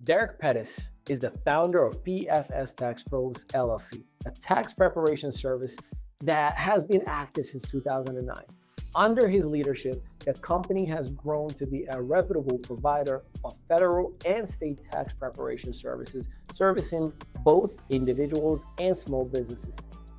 Derrick Pettis is the founder of PFS Tax Pros LLC, a tax preparation service that has been active since 2009. Under his leadership, the company has grown to be a reputable provider of federal and state tax preparation services, servicing both individuals and small businesses.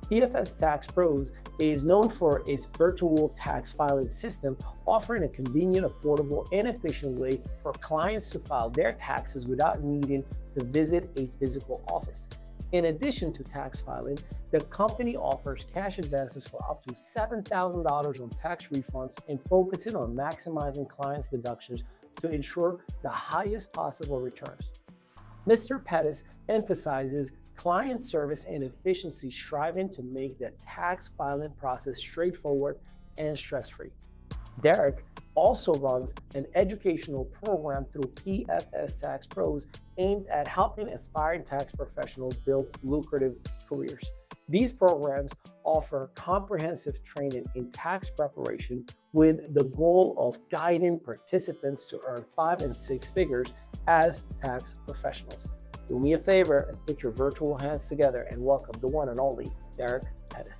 PFS Tax Pros is known for its virtual tax filing system, offering a convenient, affordable, and efficient way for clients to file their taxes without needing to visit a physical office. In addition to tax filing, the company offers cash advances for up to $7,000 on tax refunds and focusing on maximizing clients' deductions to ensure the highest possible returns. Mr. Perttis emphasizes client service and efficiency, striving to make the tax filing process straightforward and stress-free. Derrick also runs an educational program through PFS Tax Pros aimed at helping aspiring tax professionals build lucrative careers. These programs offer comprehensive training in tax preparation with the goal of guiding participants to earn 5 and 6 figures as tax professionals. Do me a favor and put your virtual hands together and welcome the one and only Derrick Pettis.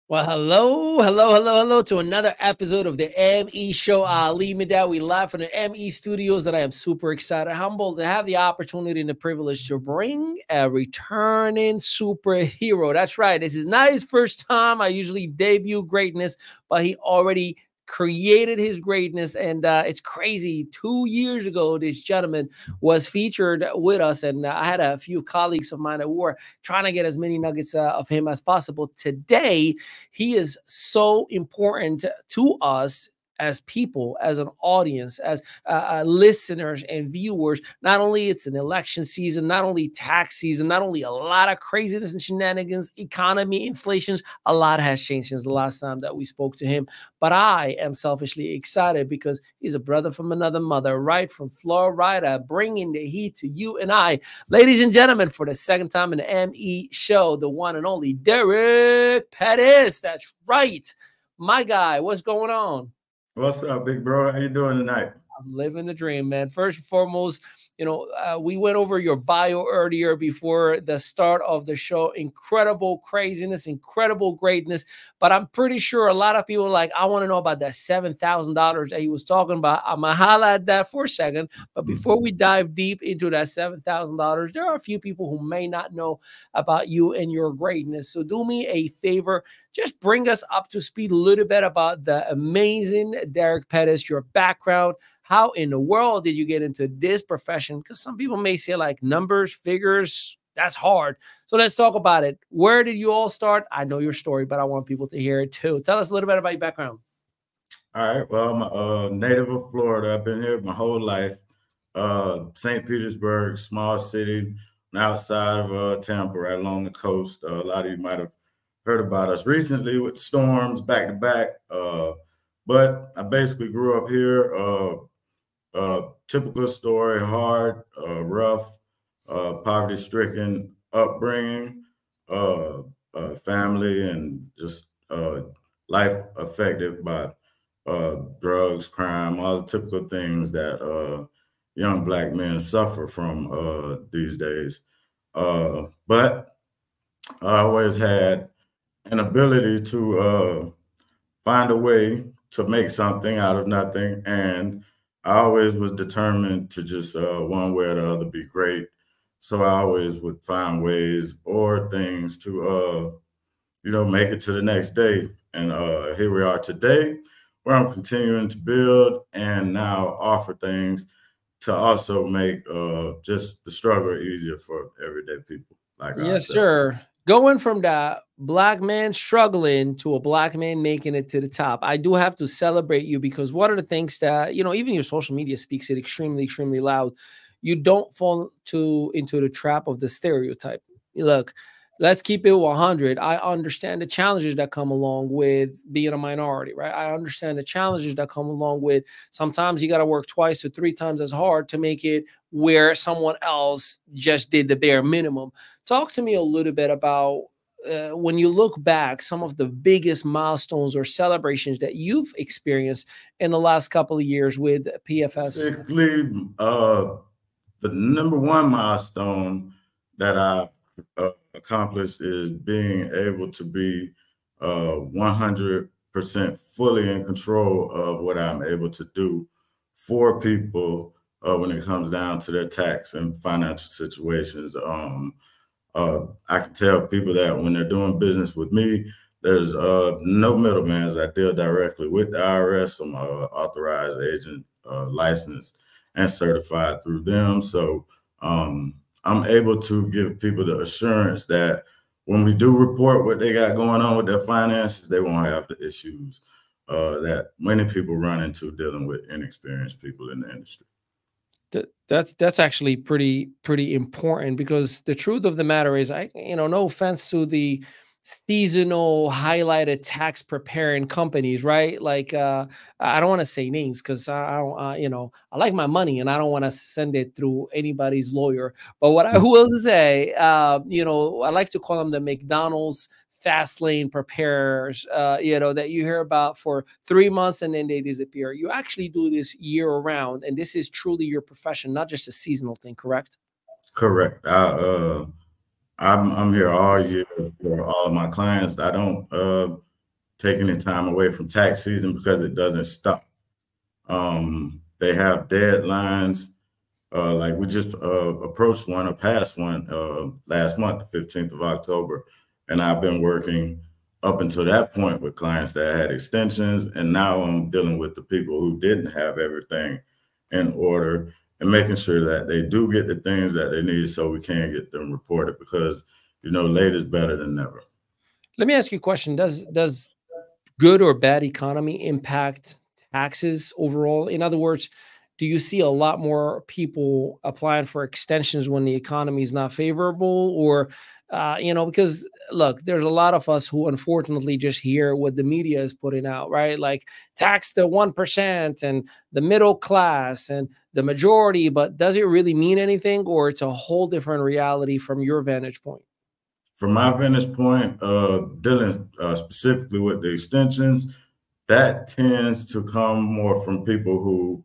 Well, hello to another episode of the ME Show. Ali Midad. We live from the ME studios, and I am super excited, humbled to have the opportunity and the privilege to bring a returning superhero. That's right. This is not his first time. I usually debut greatness, but he already created his greatness, and it's crazy. 2 years ago, this gentleman was featured with us, and I had a few colleagues of mine that were trying to get as many nuggets of him as possible. Today, he is so important to us as people, as an audience, as listeners and viewers. Not only it's an election season, not only tax season, not only a lot of craziness and shenanigans, economy, inflations, a lot has changed since the last time that we spoke to him. But I am selfishly excited because he's a brother from another mother, right from Florida, bringing the heat to you and I. Ladies and gentlemen, for the second time in the ME Show, the one and only Derrick Pettis. That's right. My guy, what's going on? What's up, big bro? How you doing tonight? I'm living the dream, man. First and foremost, we went over your bio earlier before the start of the show. Incredible craziness, incredible greatness. But I'm pretty sure a lot of people are like, I want to know about that $7,000 that he was talking about. I'm going to holla at that for a second. But before we dive deep into that $7,000, there are a few people who may not know about you and your greatness. So do me a favor. Just bring us up to speed a little bit about the amazing Derrick Pettis, your background. How in the world did you get into this profession? Because some people may say like numbers, figures, that's hard. So let's talk about it. Where did you all start? I know your story, but I want people to hear it too. Tell us a little bit about your background. All right. Well, I'm a native of Florida. I've been here my whole life. St. Petersburg, small city outside of Tampa, right along the coast. A lot of you might have heard about us recently with storms back to back. But I basically grew up here. Typical story, hard, rough, poverty-stricken upbringing, family, and just life affected by drugs, crime, all the typical things that young Black men suffer from these days. But I always had an ability to find a way to make something out of nothing, and I always was determined to just one way or the other be great. So I always would find ways or things to, make it to the next day. And here we are today, where I'm continuing to build and now offer things to also make just the struggle easier for everyday people like us. Yes, sir. Going from the Black man struggling to a Black man making it to the top. I do have to celebrate you because one of the things that, even your social media speaks it extremely, extremely loud. you don't fall into the trap of the stereotype. Look, let's keep it 100. I understand the challenges that come along with being a minority, right? I understand the challenges that come along with sometimes you got to work twice to three times as hard to make it where someone else just did the bare minimum. Talk to me a little bit about when you look back, some of the biggest milestones or celebrations that you've experienced in the last couple of years with PFS. Basically, the number one milestone that I accomplished is being able to be 100% fully in control of what I'm able to do for people when it comes down to their tax and financial situations. I can tell people that when they're doing business with me, there's no middleman. I deal directly with the IRS. I'm an authorized agent, licensed and certified through them. So I'm able to give people the assurance that when we do report what they got going on with their finances, they won't have the issues that many people run into dealing with inexperienced people in the industry. That's actually pretty important, because the truth of the matter is, no offense to the seasonal highlighted tax preparing companies, right? Like I don't want to say names because I don't, I like my money and I don't want to send it through anybody's lawyer. But what I will say, I like to call them the McDonald's fast lane preparers, that you hear about for 3 months and then they disappear. You actually do this year round, and this is truly your profession, not just a seasonal thing, correct? Correct. I'm here all year for all of my clients. I don't take any time away from tax season because it doesn't stop. They have deadlines. Like we just approached one or passed one last month, the 15th of October. And I've been working up until that point with clients that had extensions. And now I'm dealing with the people who didn't have everything in order and making sure that they do get the things that they need so we can get them reported, because, late is better than never. Let me ask you a question. Does good or bad economy impact taxes overall? In other words, do you see a lot more people applying for extensions when the economy is not favorable? Or, because look, there's a lot of us who unfortunately just hear what the media is putting out, right? Like tax the 1% and the middle class and the majority, but does it really mean anything, or it's a whole different reality from your vantage point? From my vantage point, dealing specifically with the extensions, that tends to come more from people who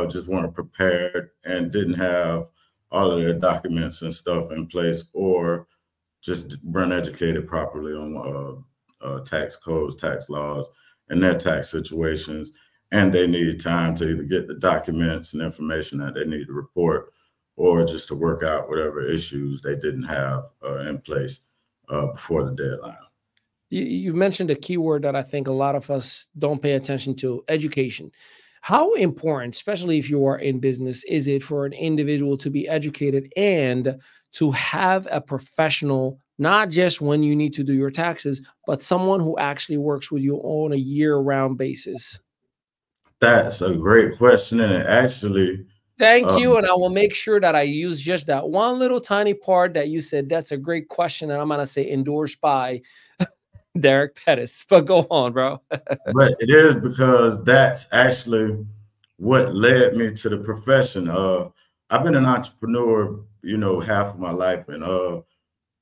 just weren't prepared and didn't have all of their documents and stuff in place, or just weren't educated properly on tax codes, tax laws, and their tax situations. And they need time to either get the documents and information that they need to report, or just to work out whatever issues they didn't have in place before the deadline. You mentioned a keyword that I think a lot of us don't pay attention to: education. How important, especially if you are in business, is it for an individual to be educated and to have a professional, not just when you need to do your taxes, but someone who actually works with you on a year-round basis? That's a great question, and it actually. Thank you, and I will make sure that I use just that one little tiny part that you said. That's a great question, and I'm gonna say endorsed by Derrick Pettis. But go on, bro. But it is because that's actually what led me to the profession. I've been an entrepreneur, half of my life, and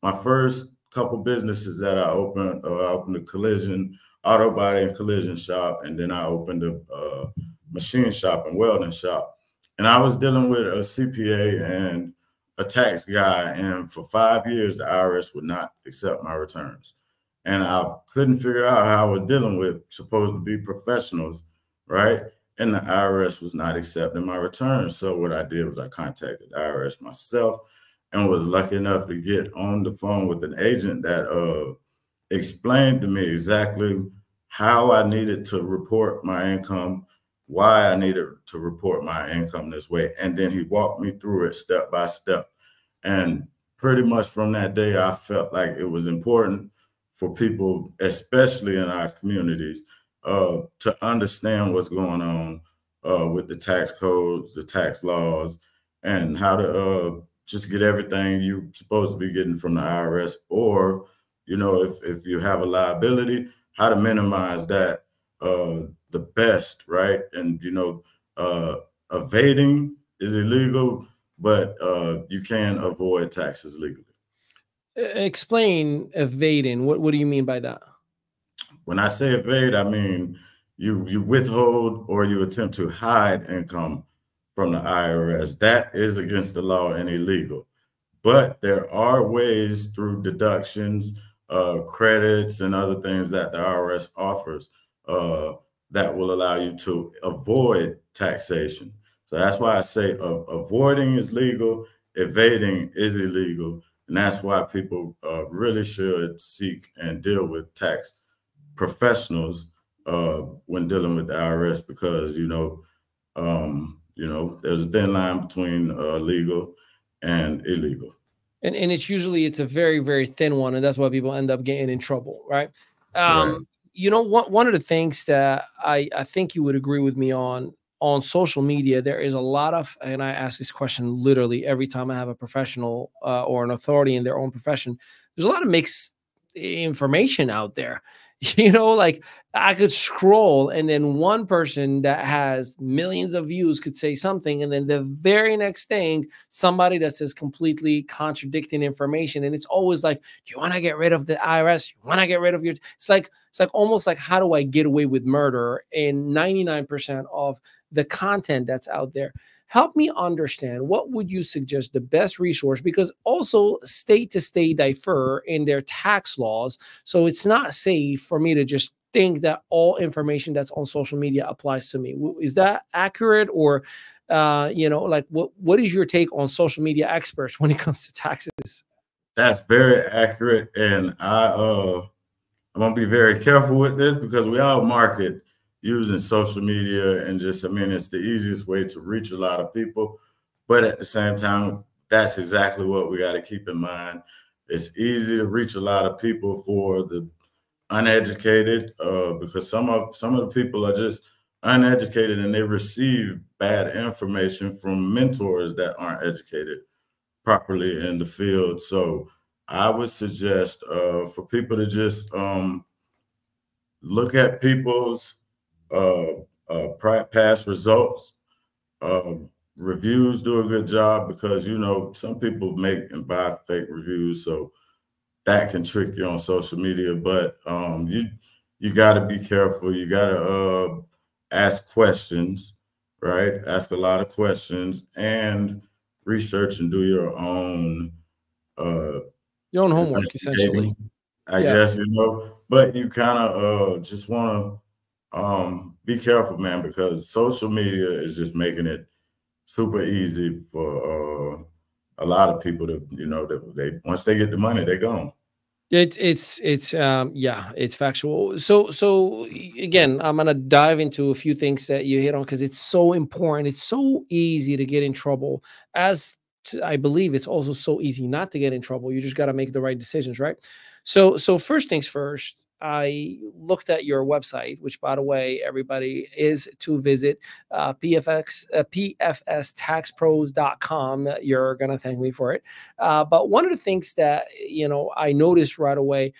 my first couple businesses that I opened a collision, auto body and collision shop, and then I opened a machine shop and welding shop. And I was dealing with a CPA and a tax guy, and for 5 years, the IRS would not accept my returns. And I couldn't figure out how I was dealing with supposed to be professionals, right? And the IRS was not accepting my returns. So what I did was I contacted the IRS myself and was lucky enough to get on the phone with an agent that explained to me exactly how I needed to report my income, why I needed to report my income this way. And then he walked me through it step by step. And pretty much from that day, I felt like it was important for people, especially in our communities, to understand what's going on with the tax codes, the tax laws, and how to just get everything you're supposed to be getting from the IRS, or, you know, if you have a liability, how to minimize that the best, right? And, you know, evading is illegal, but you can avoid taxes legally. Explain evading. What do you mean by that? When I say evade, I mean you withhold or you attempt to hide income from the IRS. That is against the law and illegal. But there are ways through deductions, credits, and other things that the IRS offers that will allow you to avoid taxation. So that's why I say avoiding is legal, evading is illegal. And that's why people really should seek and deal with tax professionals when dealing with the IRS, because, you know, there's a thin line between legal and illegal. And it's a very, very thin one. And that's why people end up getting in trouble, right? Right. You know, one of the things that I think you would agree with me on social media, there is a lot of, and I ask this question literally every time I have a professional or an authority in their own profession, there's a lot of mixed information out there. You know, like I could scroll and then one person that has millions of views could say something, and then the very next thing, somebody that says completely contradicting information. And it's always like, do you want to get rid of the IRS? You want to get rid of your, it's like almost like, how do I get away with murder? And 99% of the content that's out there. Help me understand, what would you suggest the best resource? Because also state to state differ in their tax laws. So it's not safe for me to just think that all information that's on social media applies to me. Is that accurate? Or, you know, like what is your take on social media experts when it comes to taxes? That's very accurate. And I'm going to be very careful with this, because we all market using social media, and just, I mean, it's the easiest way to reach a lot of people. But at the same time, that's exactly what we got to keep in mind. It's easy to reach a lot of people for the uneducated, because some of the people are just uneducated and they receive bad information from mentors that aren't educated properly in the field. So I would suggest for people to just look at people's past results. Reviews do a good job, because, you know, some people make and buy fake reviews, so that can trick you on social media. But you got to be careful. You got to ask questions, right? Ask a lot of questions and research and do your own Homework, essentially. I guess, you know. But you kind of just want to be careful, man, because social media is just making it super easy for a lot of people to, you know, that they, once they get the money, they're gone. It's factual. So again, I'm gonna dive into a few things that you hit on, because it's so important. It's so easy to get in trouble, I believe it's also so easy not to get in trouble. You just got to make the right decisions, right? So first things first, I looked at your website, which, by the way, everybody is to visit pfstaxpros.com. You're going to thank me for it. But one of the things that, you know, I noticed right away,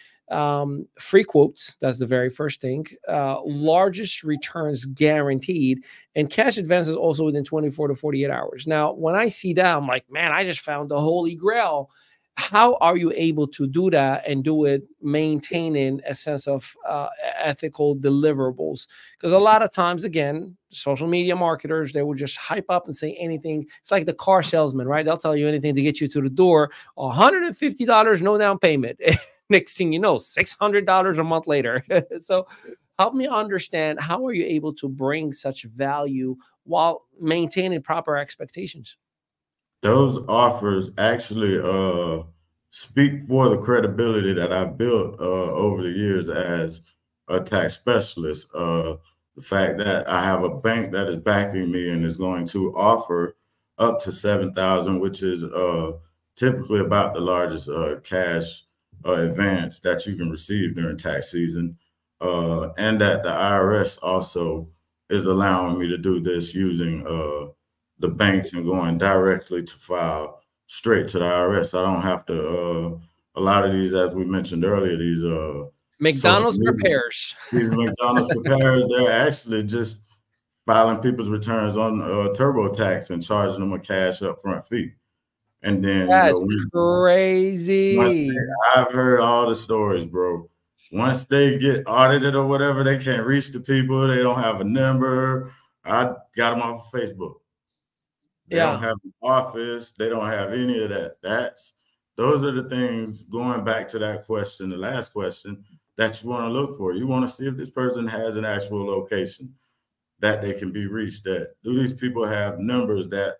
free quotes, that's the very first thing, largest returns guaranteed, and cash advances also within 24 to 48 hours. Now, when I see that, I'm like, man, I just found the holy grail. How are you able to do that and do it maintaining a sense of ethical deliverables? Because a lot of times, again, social media marketers, they will just hype up and say anything. It's like the car salesman, right? They'll tell you anything to get you to the door. $150, no down payment. Next thing you know, $600 a month later. So help me understand, how are you able to bring such value while maintaining proper expectations? Those offers actually speak for the credibility that I've built over the years as a tax specialist. The fact that I have a bank that is backing me and is going to offer up to $7,000, which is typically about the largest cash advance that you can receive during tax season, and that the IRS also is allowing me to do this using the banks and going directly to file straight to the IRS. I don't have to, a lot of these, as we mentioned earlier, these McDonald's prepares. These McDonald's prepares, they're actually just filing people's returns on TurboTax and charging them a cash upfront fee. And then, that's crazy. I've heard all the stories, bro. Once they get audited or whatever, they can't reach the people. They don't have a number. I got them off of Facebook. They don't have an office. They don't have any of that. Those are the things, going back to that question, the last question, that you want to look for. You want to see if this person has an actual location that they can be reached at. Do these people have numbers that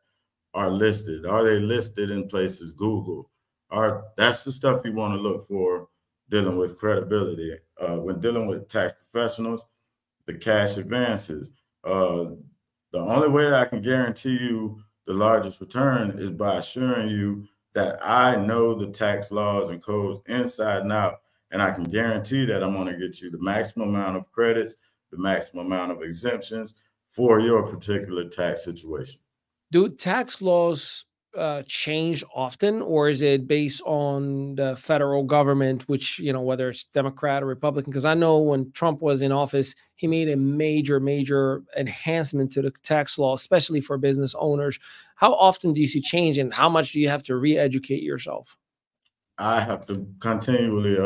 are listed? Are they listed in places, Google? That's the stuff you want to look for dealing with credibility. When dealing with tax professionals, the cash advances. The only way that I can guarantee you the largest return is by assuring you that I know the tax laws and codes inside and out, and I can guarantee that I'm going to get you the maximum amount of credits, the maximum amount of exemptions for your particular tax situation. Do tax laws change often, or is it based on the federal government, which, you know, whether it's Democrat or Republican? Because I know when Trump was in office, he made a major enhancement to the tax law, especially for business owners. How often do you see change, and how much do you have to re-educate yourself? I have to continually,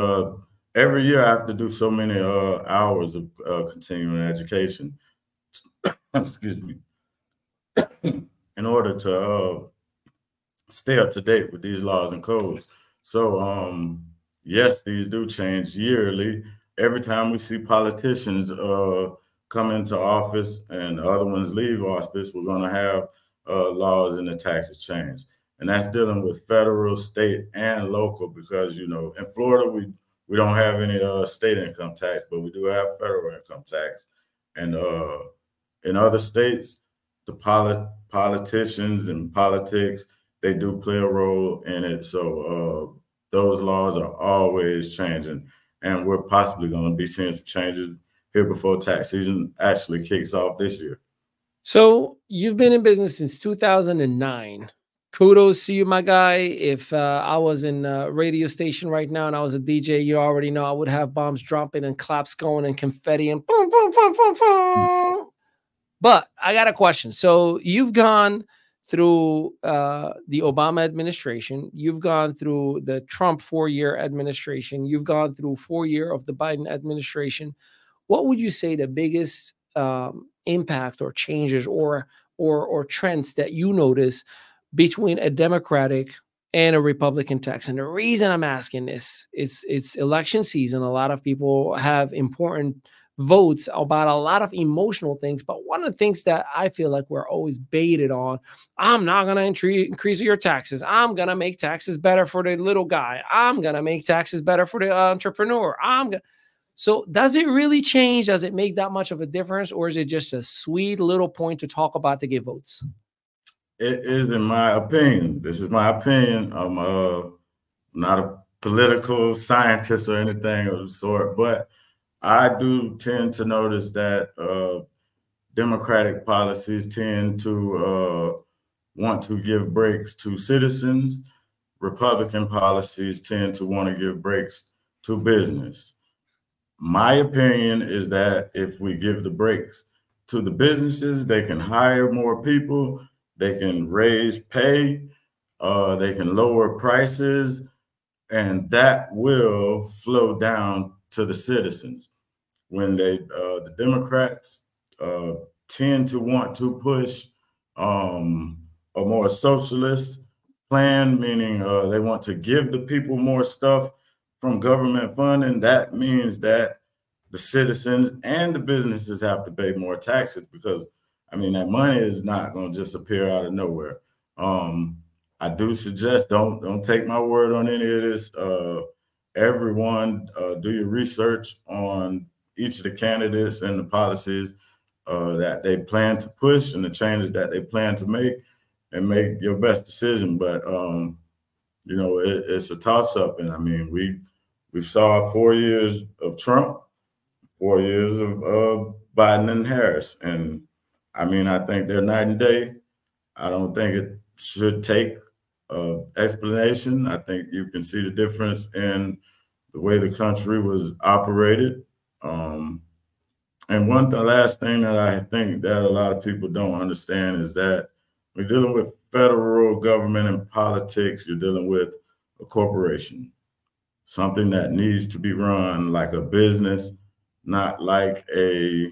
every year I have to do so many hours of continuing education. Excuse me. In order to stay up to date with these laws and codes. So yes, these do change yearly. Every time we see politicians come into office and other ones leave office, we're going to have laws and the taxes change. And that's dealing with federal, state, and local, because, you know, in Florida, we don't have any state income tax, but we do have federal income tax. And in other states, the politicians and politics, they do play a role in it. So those laws are always changing, and we're possibly going to be seeing some changes here before tax season actually kicks off this year. So you've been in business since 2009. Kudos to you, my guy. If I was in a radio station right now and I was a DJ, you already know I would have bombs dropping and claps going and confetti and boom, boom, boom, boom, boom. But I got a question. So you've gone through the Obama administration. You've gone through the Trump 4-year administration. You've gone through 4 years of the Biden administration. What would you say the biggest impact or changes or trends that you notice between a Democratic and a Republican tax? And the reason I'm asking this, it's election season. A lot of people have important votes about a lot of emotional things. But one of the things that I feel like we're always baited on, I'm not going to increase your taxes. I'm going to make taxes better for the little guy. I'm going to make taxes better for the entrepreneur. So does it really change? Does it make that much of a difference? Or is it just a sweet little point to talk about to get votes? It is, in my opinion. This is my opinion. I'm not a political scientist or anything of the sort, but I do tend to notice that Democratic policies tend to want to give breaks to citizens. Republican policies tend to want to give breaks to business. My opinion is that if we give the breaks to the businesses, they can hire more people, they can raise pay, they can lower prices, and that will flow down to the citizens. When the Democrats tend to want to push a more socialist plan, meaning they want to give the people more stuff from government funding, that means that the citizens and the businesses have to pay more taxes, because, I mean, that money is not going to just appear out of nowhere. I do suggest don't take my word on any of this. Everyone, do your research on each of the candidates and the policies that they plan to push and the changes that they plan to make, and make your best decision. But you know, it's a toss-up, and I mean, we saw 4 years of Trump, 4 years of Biden and Harris, and I mean, I think they're night and day. I don't think it should take explanation. I think you can see the difference in the way the country was operated. And last thing that I think that a lot of people don't understand is that we're dealing with federal government and politics. You're dealing with a corporation, something that needs to be run like a business, not like a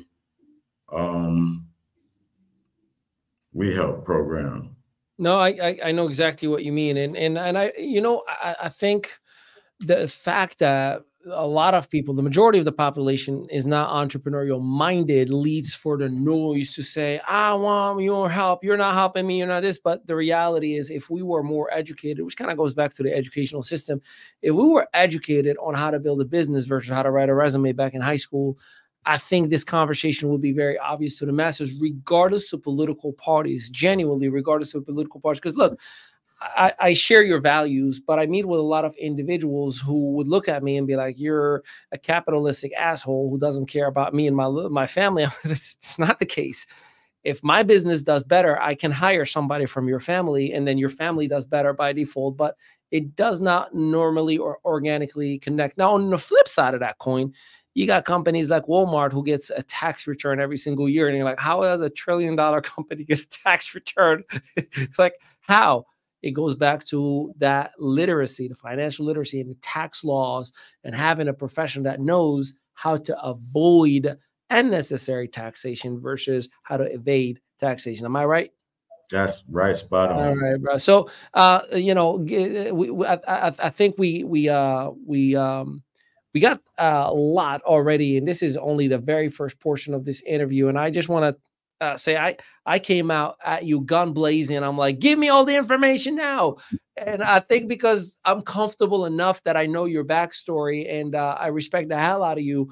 we help program. No, I know exactly what you mean. And I, you know, I think the fact that a lot of people, the majority of the population is not entrepreneurial minded leads for the noise to say, I want your help. You're not helping me. You're not this. But the reality is if we were more educated, which kind of goes back to the educational system, if we were educated on how to build a business versus how to write a resume back in high school, I think this conversation will be very obvious to the masses, regardless of political parties, genuinely, regardless of political parties. Because look, I share your values, but I meet with a lot of individuals who would look at me and be like, you're a capitalistic asshole who doesn't care about me and my family. It's not the case. If my business does better, I can hire somebody from your family, and then your family does better by default, but it does not normally or organically connect. Now, on the flip side of that coin, you got companies like Walmart who gets a tax return every single year. And you're like, how does $1 trillion company get a tax return? Like, how? It goes back to that literacy, the financial literacy and the tax laws, and having a profession that knows how to avoid unnecessary taxation versus how to evade taxation. Am I right? That's right, spot on. All right, bro. So, you know, I think we got a lot already, and this is only the very first portion of this interview. And I just want to say I came out at you gun blazing. I'm like, give me all the information now. And I think because I'm comfortable enough that I know your backstory and I respect the hell out of you.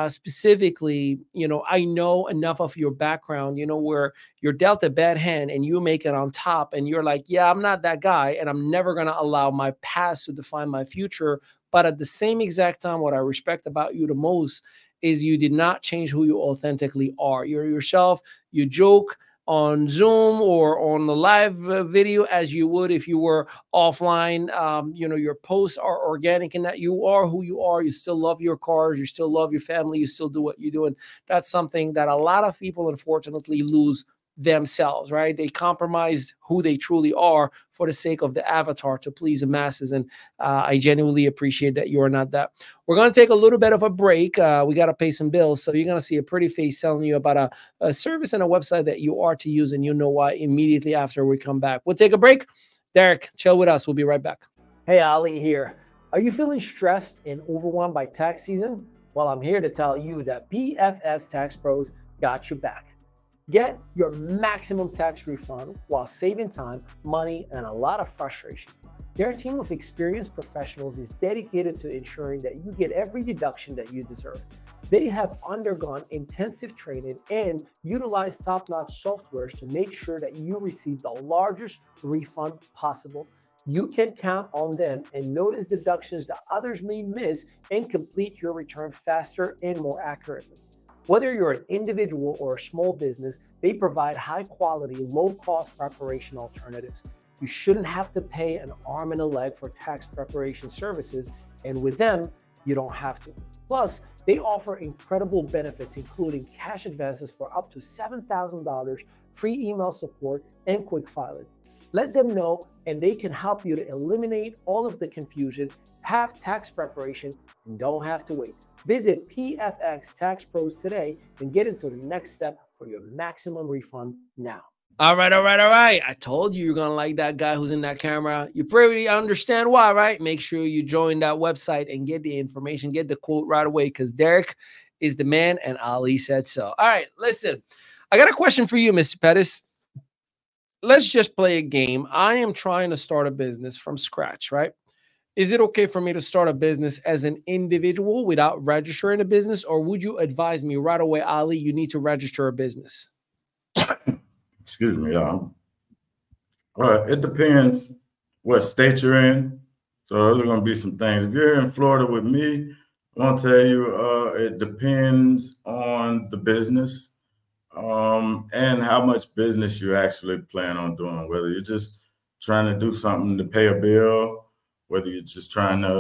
Specifically, you know, I know enough of your background, you know, where you're dealt a bad hand and you make it on top and you're like, yeah, I'm not that guy and I'm never going to allow my past to define my future. But at the same exact time, what I respect about you the most is you did not change who you authentically are. You're yourself. You joke on Zoom or on the live video as you would if you were offline. You know, your posts are organic in that you are who you are. You still love your cars. You still love your family. You still do what you do. And that's something that a lot of people, unfortunately, lose themselves, right? They compromise who they truly are for the sake of the avatar to please the masses. And I genuinely appreciate that you are not that. We're going to take a little bit of a break. We got to pay some bills. So you're going to see a pretty face telling you about a service and a website that you are to use, and you'll know why immediately after we come back. We'll take a break. Derrick, chill with us. We'll be right back. Hey, Ali here. Are you feeling stressed and overwhelmed by tax season? Well, I'm here to tell you that PFS Tax Pros got your back. Get your maximum tax refund while saving time, money, and a lot of frustration. Their team of experienced professionals is dedicated to ensuring that you get every deduction that you deserve. They have undergone intensive training and utilize top-notch softwares to make sure that you receive the largest refund possible. You can count on them and notice deductions that others may miss and complete your return faster and more accurately. Whether you're an individual or a small business, they provide high-quality, low-cost preparation alternatives. You shouldn't have to pay an arm and a leg for tax preparation services, and with them, you don't have to. Plus, they offer incredible benefits, including cash advances for up to $7,000, free email support, and quick filing. Let them know, and they can help you to eliminate all of the confusion, have tax preparation, and don't have to wait. Visit PFX Tax Pros today and get into the next step for your maximum refund now. All right. I told you you're going to like that guy who's in that camera. You probably understand why, right? Make sure you join that website and get the information, get the quote right away, because Derrick is the man and Ali said so. All right, listen, I got a question for you, Mr. Pettis. Let's just play a game. I am trying to start a business from scratch, right? Is it okay for me to start a business as an individual without registering a business? Or would you advise me right away, Ali, you need to register a business? Excuse me, y'all. It depends what state you're in. So those are going to be some things. If you're in Florida with me, I want to tell you it depends on the business. and how much business you actually plan on doing, whether you're just trying to do something to pay a bill, whether you're just trying to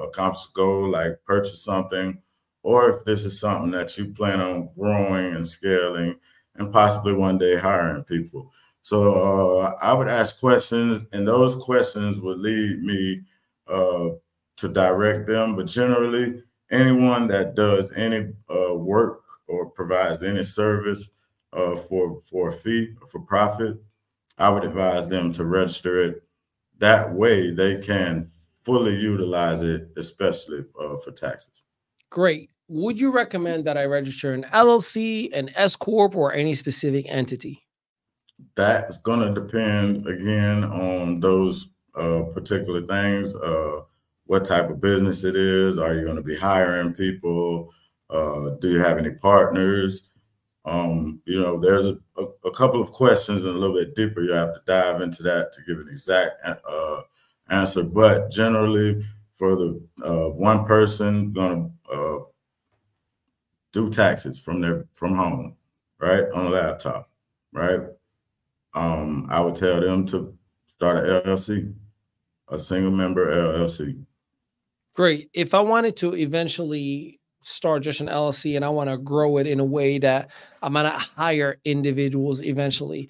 accomplish a goal like purchase something, or if this is something that you plan on growing and scaling and possibly one day hiring people. So I would ask questions, and those questions would lead me to direct them. But generally, anyone that does any work or provides any service for a fee, for profit, I would advise them to register it. That way they can fully utilize it, especially for taxes. Great. Would you recommend that I register an LLC, an S Corp, or any specific entity? That's going to depend, again, on those particular things. What type of business it is. Are you going to be hiring people? Do you have any partners? There's a couple of questions and a little bit deeper. You have to dive into that to give an exact answer. But generally, for the one person going to do taxes from home, right, on a laptop, right? I would tell them to start an LLC, a single member LLC. Great. If I wanted to eventually start just an LLC and I want to grow it in a way that I'm going to hire individuals eventually,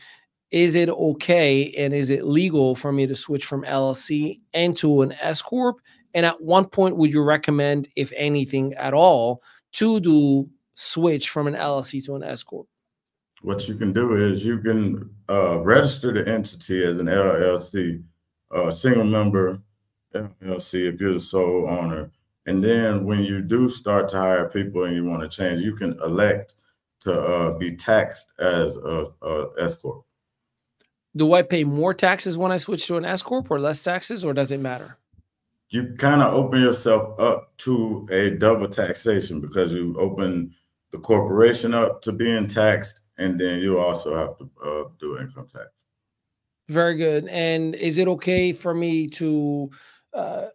is it okay and is it legal for me to switch from LLC into an S Corp? And at one point, would you recommend, if anything at all, to do switch from an LLC to an S Corp? What you can do is you can register the entity as an LLC, single member LLC if you're the sole owner. And then when you do start to hire people and you want to change, you can elect to be taxed as a S Corp. Do I pay more taxes when I switch to an S Corp or less taxes, or does it matter? You kind of open yourself up to a double taxation because you open the corporation up to being taxed, and then you also have to do income tax. Very good. And is it okay for me to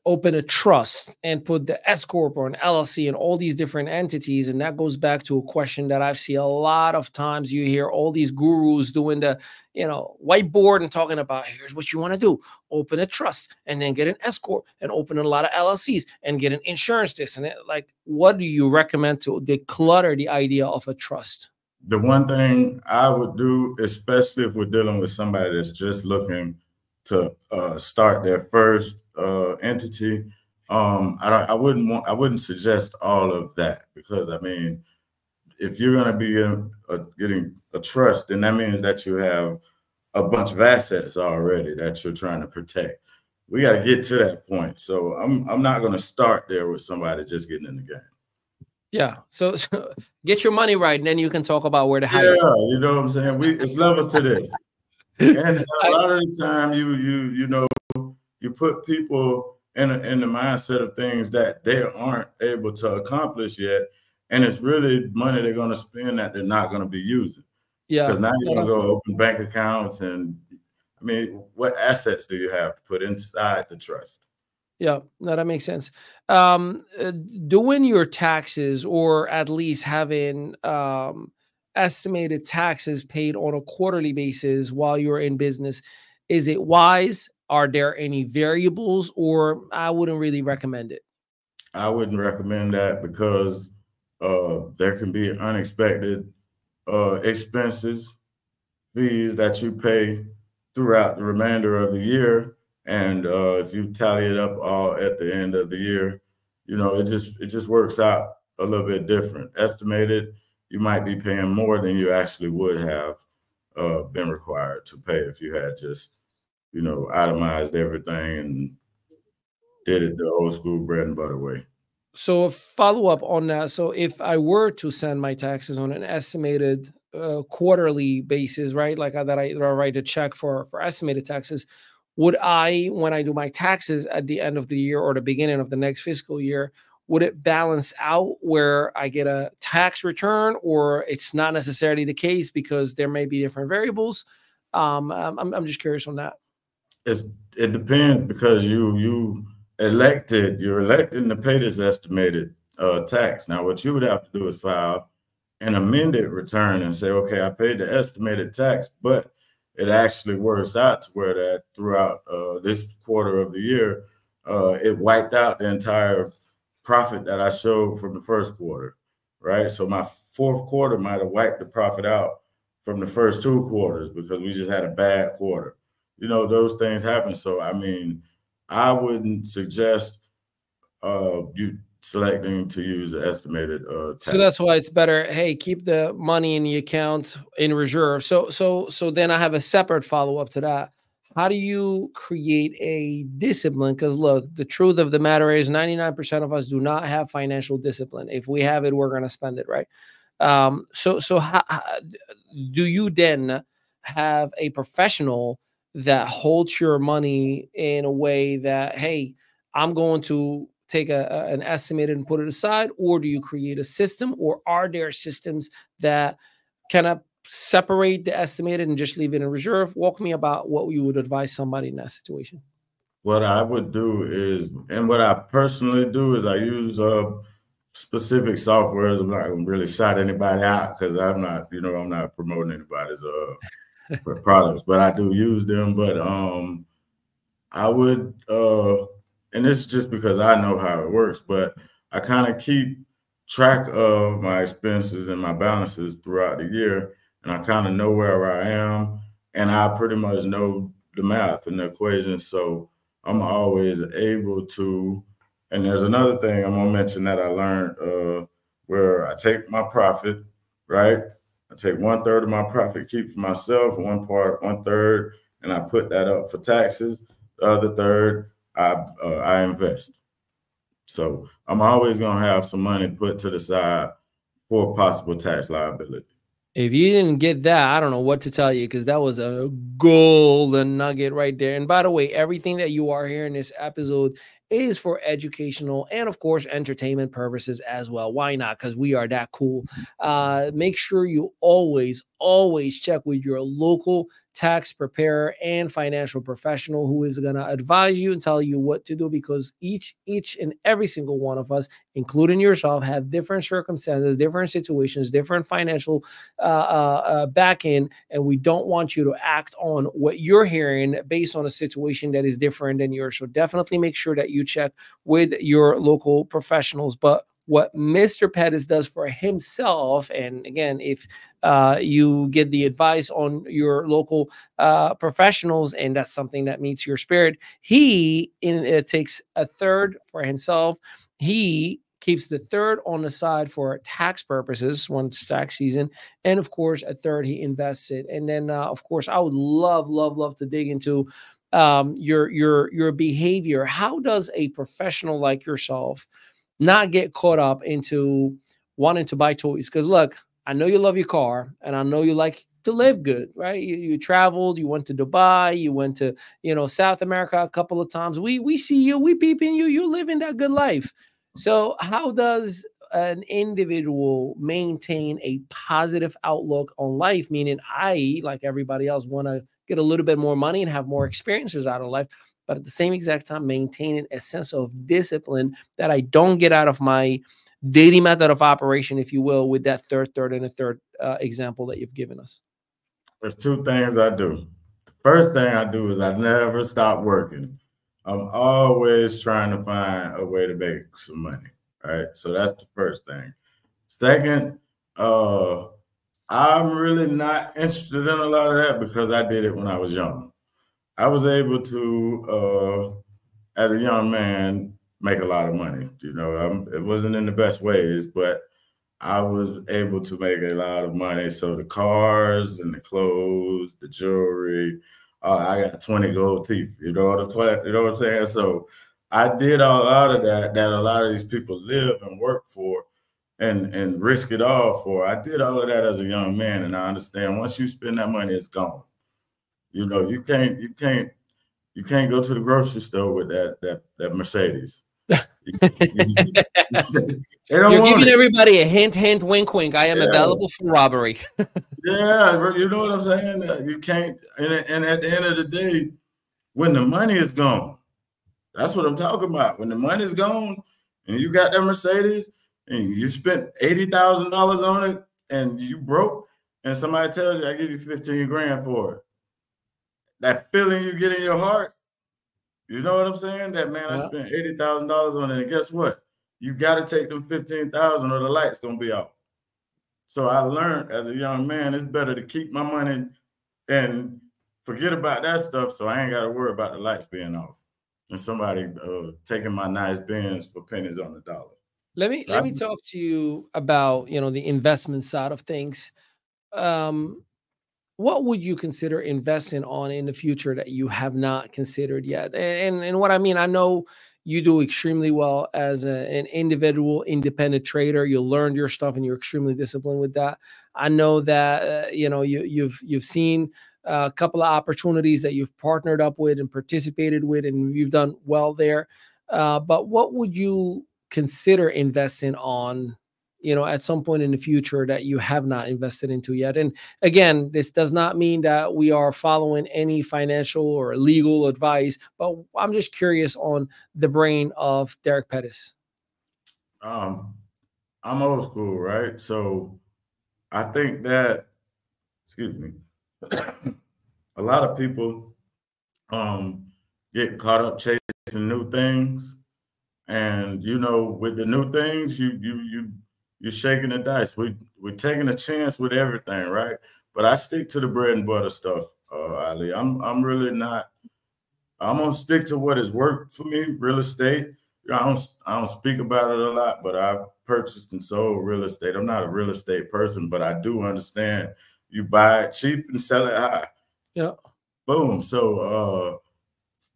open a trust and put the S Corp or an LLC and all these different entities? And that goes back to a question that I've seen a lot of times. You hear all these gurus doing the, whiteboard and talking about, here's what you want to do. Open a trust and then get an S Corp and open a lot of LLCs and get an insurance this and that. Like, what do you recommend to declutter the idea of a trust? The one thing I would do, especially if we're dealing with somebody that's just looking to start their first entity, I wouldn't suggest all of that, because I mean, if you're going to be getting a trust, then that means that you have a bunch of assets already that you're trying to protect. We got to get to that point. So I'm not going to start there with somebody just getting in the game. Yeah. So get your money right, and then you can talk about where to hide it. Yeah, you know what I'm saying? It's levels to this. And a lot of the time you put people in the mindset of things that they aren't able to accomplish yet. And it's really money they're going to spend that they're not going to be using. Yeah. Because now you're going to go open bank accounts. And I mean, what assets do you have to put inside the trust? Yeah, no, that makes sense. Doing your taxes, or at least having estimated taxes paid on a quarterly basis while you're in business, is it wise? Are there any variables, or I wouldn't really recommend it? I wouldn't recommend that because there can be unexpected expenses, fees that you pay throughout the remainder of the year. And if you tally it up all at the end of the year, it just works out a little bit different. Estimated, you might be paying more than you actually would have been required to pay if you had just, itemized everything and did it the old school bread and butter way. So a follow up on that. So if I were to send my taxes on an estimated quarterly basis, right, like that I write a check for estimated taxes, would I, when I do my taxes at the end of the year or the beginning of the next fiscal year, would it balance out where I get a tax return, or it's not necessarily the case because there may be different variables? I'm just curious on that. It depends, because you're electing to pay this estimated tax. Now, what you would have to do is file an amended return and say, okay, I paid the estimated tax, but it actually works out to where that throughout this quarter of the year, it wiped out the entire profit that I showed from the first quarter, right? So my fourth quarter might have wiped the profit out from the first 2 quarters because we just had a bad quarter. You know, those things happen. So, I mean, I wouldn't suggest you selecting to use the estimated tax. So that's why it's better. Hey, keep the money in the account in reserve. So then I have a separate follow-up to that. How do you create a discipline? Because look, the truth of the matter is 99% of us do not have financial discipline. If we have it, we're going to spend it, right? So how do you then have a professional that holds your money in a way that, hey, I'm going to take an estimate and put it aside, or do you create a system, or are there systems that kind of separate the estimated and just leave it in reserve? Walk me about what you would advise somebody in that situation. What I would do is, and what I personally do is I use specific softwares. I'm not gonna really shout anybody out because I'm not, you know, I'm not promoting anybody's products, but I do use them. But I would, and it's just because I know how it works, but I kind of keep track of my expenses and my balances throughout the year, and I kind of know where I am, and I pretty much know the math and the equation. So I'm always able to, and there's another thing I'm gonna mention that I learned where I take my profit, right? I take 1/3 of my profit, keep for myself, 1/3, and I put that up for taxes. The other third, I invest. So I'm always gonna have some money put to the side for possible tax liability. If you didn't get that, I don't know what to tell you, because that was a golden nugget right there. And by the way, everything that you are hearing in this episode is for educational and, of course, entertainment purposes as well. Why not? Because we are that cool. Make sure you always check with your local tax preparer and financial professional who is going to advise you and tell you what to do, because each and every single one of us, including yourself, have different circumstances, different situations, different financial back end, and we don't want you to act on what you're hearing based on a situation that is different than yours. So definitely make sure that you check with your local professionals. But what Mr. Pettis does for himself, and again, if you get the advice on your local professionals and that's something that meets your spirit, he takes 1/3 for himself. He keeps the 1/3 on the side for tax purposes once tax season, and of course 1/3 he invests it. And then of course I would love to dig into your behavior. How does a professional like yourself not get caught up into wanting to buy toys? Because look, I know you love your car and I know you like to live good, right? You traveled, you went to Dubai, you went to, South America a couple of times. We see you, we peeping you, you living that good life. So how does an individual maintain a positive outlook on life? Meaning I, like everybody else, want to get a little bit more money and have more experiences out of life, but at the same exact time, maintaining a sense of discipline that I don't get out of my daily method of operation, if you will, with that third, and a third example that you've given us. There's 2 things I do. The first thing I do is I never stop working. I'm always trying to find a way to make some money, right? So that's the first thing. Second, I'm really not interested in a lot of that because I did it when I was young. I was able to, as a young man, make a lot of money. It wasn't in the best ways, but I was able to make a lot of money. So the cars and the clothes, the jewelry, I got 20 gold teeth, you know what I'm saying? So I did a lot of that a lot of these people live and work for and risk it all for. I did all of that as a young man, and I understand once you spend that money, it's gone. You can't go to the grocery store with that Mercedes. You're giving everybody a hint, wink, wink. I am available for robbery. Yeah, you know what I'm saying? You can't, and at the end of the day, when the money is gone, that's what I'm talking about. When the money is gone and you got that Mercedes and you spent $80,000 on it, and you broke, and somebody tells you, I give you 15 grand for it. That feeling you get in your heart, you know what I'm saying? That, man, I spent $80,000 on it, and guess what? You got to take them 15,000 or the light's gonna be off. So I learned as a young man, it's better to keep my money and forget about that stuff, so I ain't got to worry about the lights being off and somebody taking my nice Benz for pennies on the dollar. Let me talk to you about, you know, the investment side of things. What would you consider investing on in the future that you have not considered yet? And what I mean, I know you do extremely well as an individual independent trader. You learned your stuff and you're extremely disciplined with that. I know that you know, you've seen a couple of opportunities that you've partnered up with and participated with, and you've done well there. But what would you consider investing on, you know, at some point in the future that you have not invested into yet? And again, this does not mean that we are following any financial or legal advice, but I'm just curious on the brain of Derrick Pettis. I'm old school, right? So I think that, excuse me, a lot of people get caught up chasing new things. And, you know, with the new things, you're shaking the dice. We're taking a chance with everything, right? But I stick to the bread and butter stuff, Ali. I'm really not. I'm gonna stick to what has worked for me. Real estate. You know, I don't speak about it a lot, but I've purchased and sold real estate. I'm not a real estate person, but I do understand you buy it cheap and sell it high. Yeah. Boom. So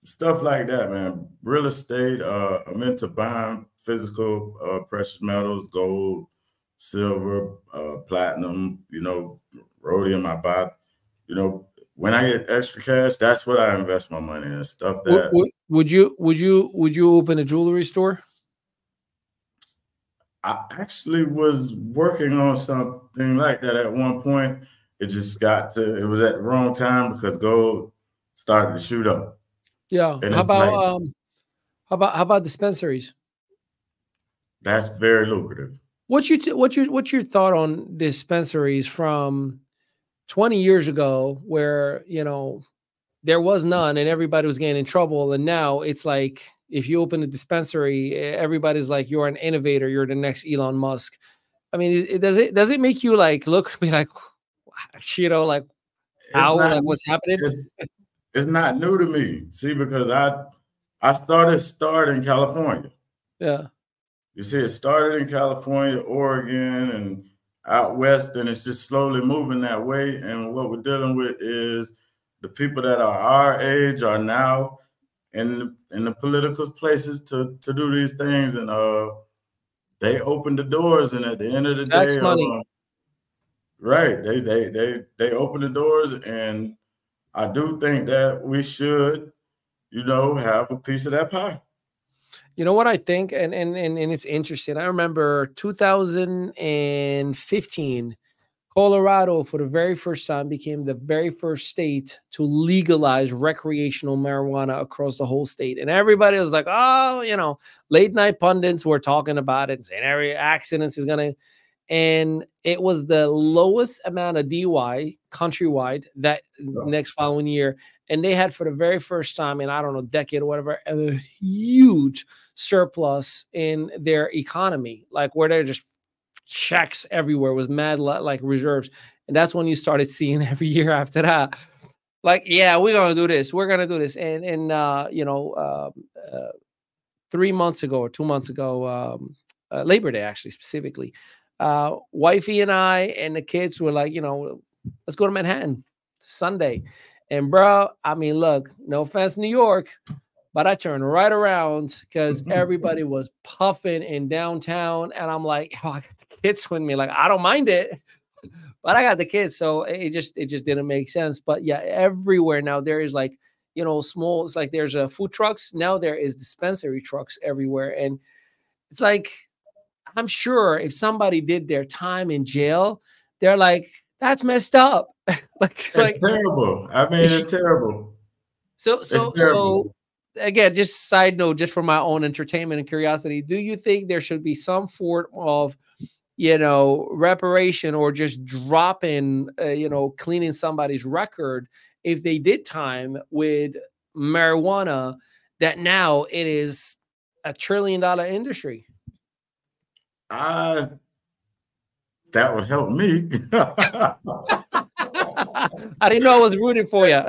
stuff like that, man. Real estate. I'm into buying physical precious metals, gold, silver, platinum. You know, rhodium. I buy. You know, when I get extra cash, that's what I invest my money in. Stuff that. Would you open a jewelry store? I actually was working on something like that at one point. It just got to. It was at the wrong time because gold started to shoot up. Yeah. And How about dispensaries? That's very lucrative. What's your thought on dispensaries from 20 years ago, where, you know, there was none and everybody was getting in trouble, and now it's like if you open a dispensary, everybody's like, you're an innovator, you're the next Elon Musk. I mean, does it make you like look be like, you know, like how, like what's happening? It's not new to me. See, because I started in California. Yeah. You see, it started in California, Oregon, and out west, and it's just slowly moving that way. And what we're dealing with is the people that are our age are now in the political places to do these things, and they open the doors, and at the end of the Tax day, money. right, they open the doors, and I do think that we should, you know, have a piece of that pie. You know what I think, and it's interesting. I remember 2015, Colorado, for the very first time, became the very first state to legalize recreational marijuana across the whole state. And everybody was like, oh, you know, late night pundits were talking about it and saying every accident is going to, and it was the lowest amount of DUI countrywide that next following year. And they had, for the very first time in, I don't know, decade or whatever, a huge surplus in their economy, like where they're just checks everywhere with mad like reserves. And that's when you started seeing every year after that, like, yeah, we're going to do this. We're going to do this. And you know, 3 months ago or 2 months ago, Labor Day, actually, specifically, wifey and I and the kids were like, you know, let's go to Manhattan Sunday. And bro, I mean, look, no offense, New York, but I turned right around because everybody was puffing in downtown. And I'm like, oh, I got the kids with me. Like, I don't mind it, but I got the kids. So it just didn't make sense. But yeah, everywhere now there is like, you know, small, it's like there's food trucks. Now there is dispensary trucks everywhere. And it's like, I'm sure if somebody did their time in jail, they're like, that's messed up. like terrible. I mean, it's terrible. So again, just side note, just for my own entertainment and curiosity, do you think there should be some form of reparation or just dropping, cleaning somebody's record if they did time with marijuana, that now it is a $1 trillion industry? That would help me. I didn't know I was rooting for you.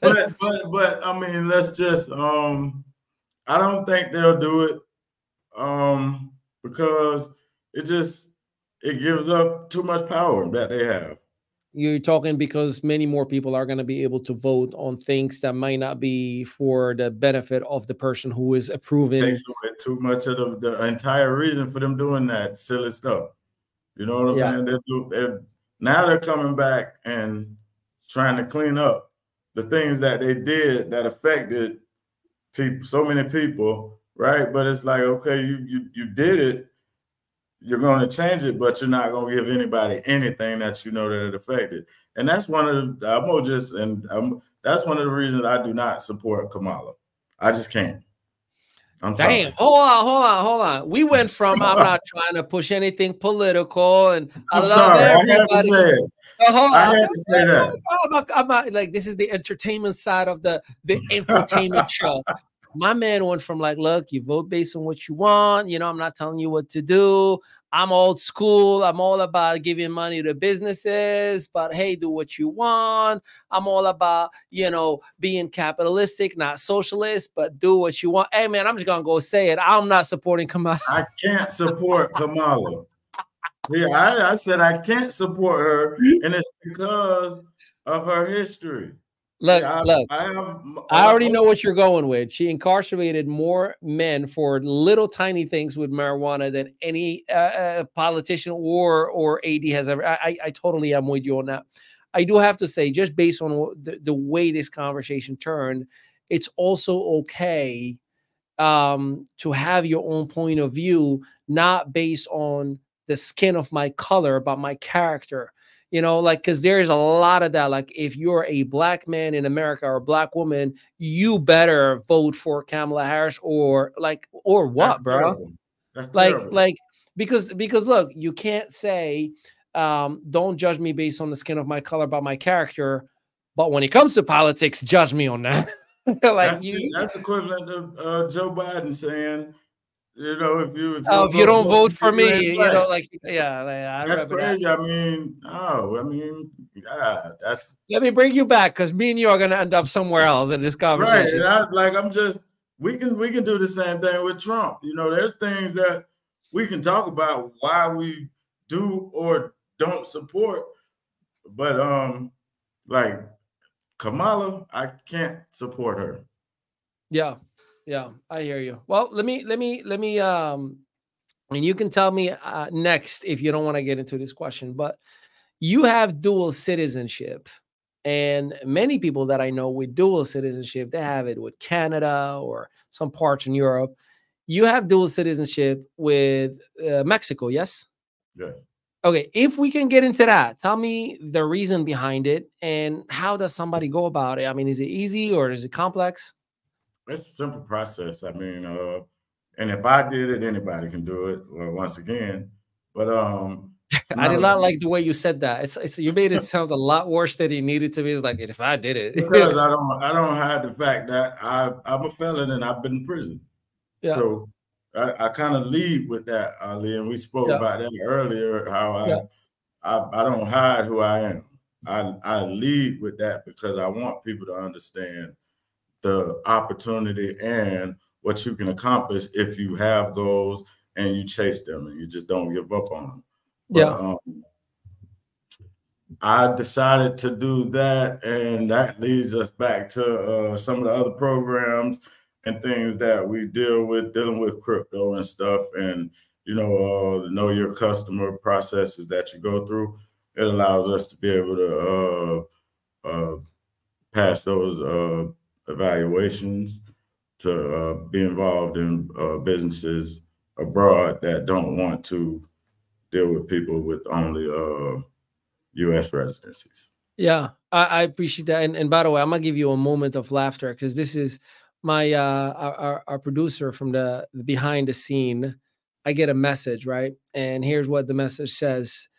but I mean, let's just I don't think they'll do it because it gives up too much power that they have. You're talking because many more people are going to be able to vote on things that might not be for the benefit of the person who is approving. It takes away too much of the entire reason for them doing that silly stuff. You know what I'm saying? Now they're coming back and trying to clean up the things that they did that affected people, so many people, right? But it's like, okay, you did it, you're going to change it, but you're not going to give anybody anything that you know that it affected. And that's one of the that's one of the reasons I do not support Kamala. I just can't. I'm Damn. sorry. Hold on. We went from I'm not trying to push anything political, and I love sorry. everybody. I had to say it. I had to say that. I'm not like, this is the entertainment side of the infotainment show. My man went from like, look, you vote based on what you want. I'm not telling you what to do. I'm old school. I'm all about giving money to businesses, but hey, do what you want. I'm all about, being capitalistic, not socialist, but do what you want. Hey, man, I'm just going to go say it. I'm not supporting Kamala. I can't support Kamala. Yeah, I said I can't support her, and it's because of her history. Look, I already know what you're going with. She incarcerated more men for little tiny things with marijuana than any politician or AD has ever. I totally am with you on that. I do have to say, just based on the way this conversation turned, it's also okay to have your own point of view, not based on the skin of my color, but my character. Because there's a lot of that. Like, if you're a black man in America or a black woman, you better vote for Kamala Harris or what, that's bro? Terrible. That's terrible. Because look, you can't say, don't judge me based on the skin of my color, but my character. But when it comes to politics, judge me on that. That's equivalent to Joe Biden saying, if you don't vote for me, that's crazy. God, that's. Let me bring you back, because me and you are going to end up somewhere else in this conversation. Right, we can do the same thing with Trump. There's things that we can talk about why we do or don't support, but like Kamala, I can't support her. Yeah, I hear you. Well, let me, and you can tell me next if you don't want to get into this question, but you have dual citizenship, and many people that I know with dual citizenship, they have it with Canada or some parts in Europe. You have dual citizenship with Mexico, yes? Yes. Okay, if we can get into that, tell me the reason behind it, and how does somebody go about it? I mean, is it easy or is it complex? It's a simple process. I mean, and if I did it, anybody can do it. Well, once again, but I did not like the way you said that. It's you made it sound a lot worse than it needed to be. It's like, if I did it, because I don't hide the fact that I'm a felon and I've been in prison. Yeah. So I kind of lead with that, Ali, and we spoke about that earlier. How I don't hide who I am. I lead with that because I want people to understand the opportunity and what you can accomplish if you have goals and you chase them and you just don't give up on them. But, I decided to do that, and that leads us back to some of the other programs and things that we dealing with crypto and stuff, and the know your customer processes that you go through. It allows us to be able to pass those evaluations, to be involved in businesses abroad that don't want to deal with people with only U.S. residencies. Yeah, I appreciate that. And by the way, I'm gonna give you a moment of laughter, because this is my our producer from the behind the scene. I get a message, right? And here's what the message says: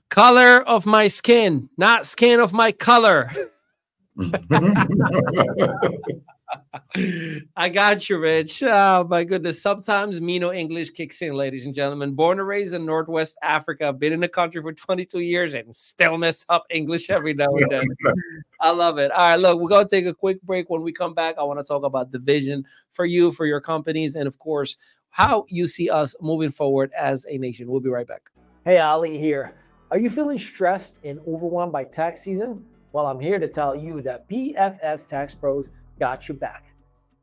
color of my skin, not skin of my color. I got you, Rich. Oh, my goodness. Sometimes Mino English kicks in, ladies and gentlemen. Born and raised in Northwest Africa. Been in the country for 22 years and still mess up English every now and then. I love it. All right, look, we're going to take a quick break. When we come back, I want to talk about the vision for you, for your companies, and, of course, how you see us moving forward as a nation. We'll be right back. Hey, Ali here. Are you feeling stressed and overwhelmed by tax season? Well, I'm here to tell you that PFS Tax Pros got your back.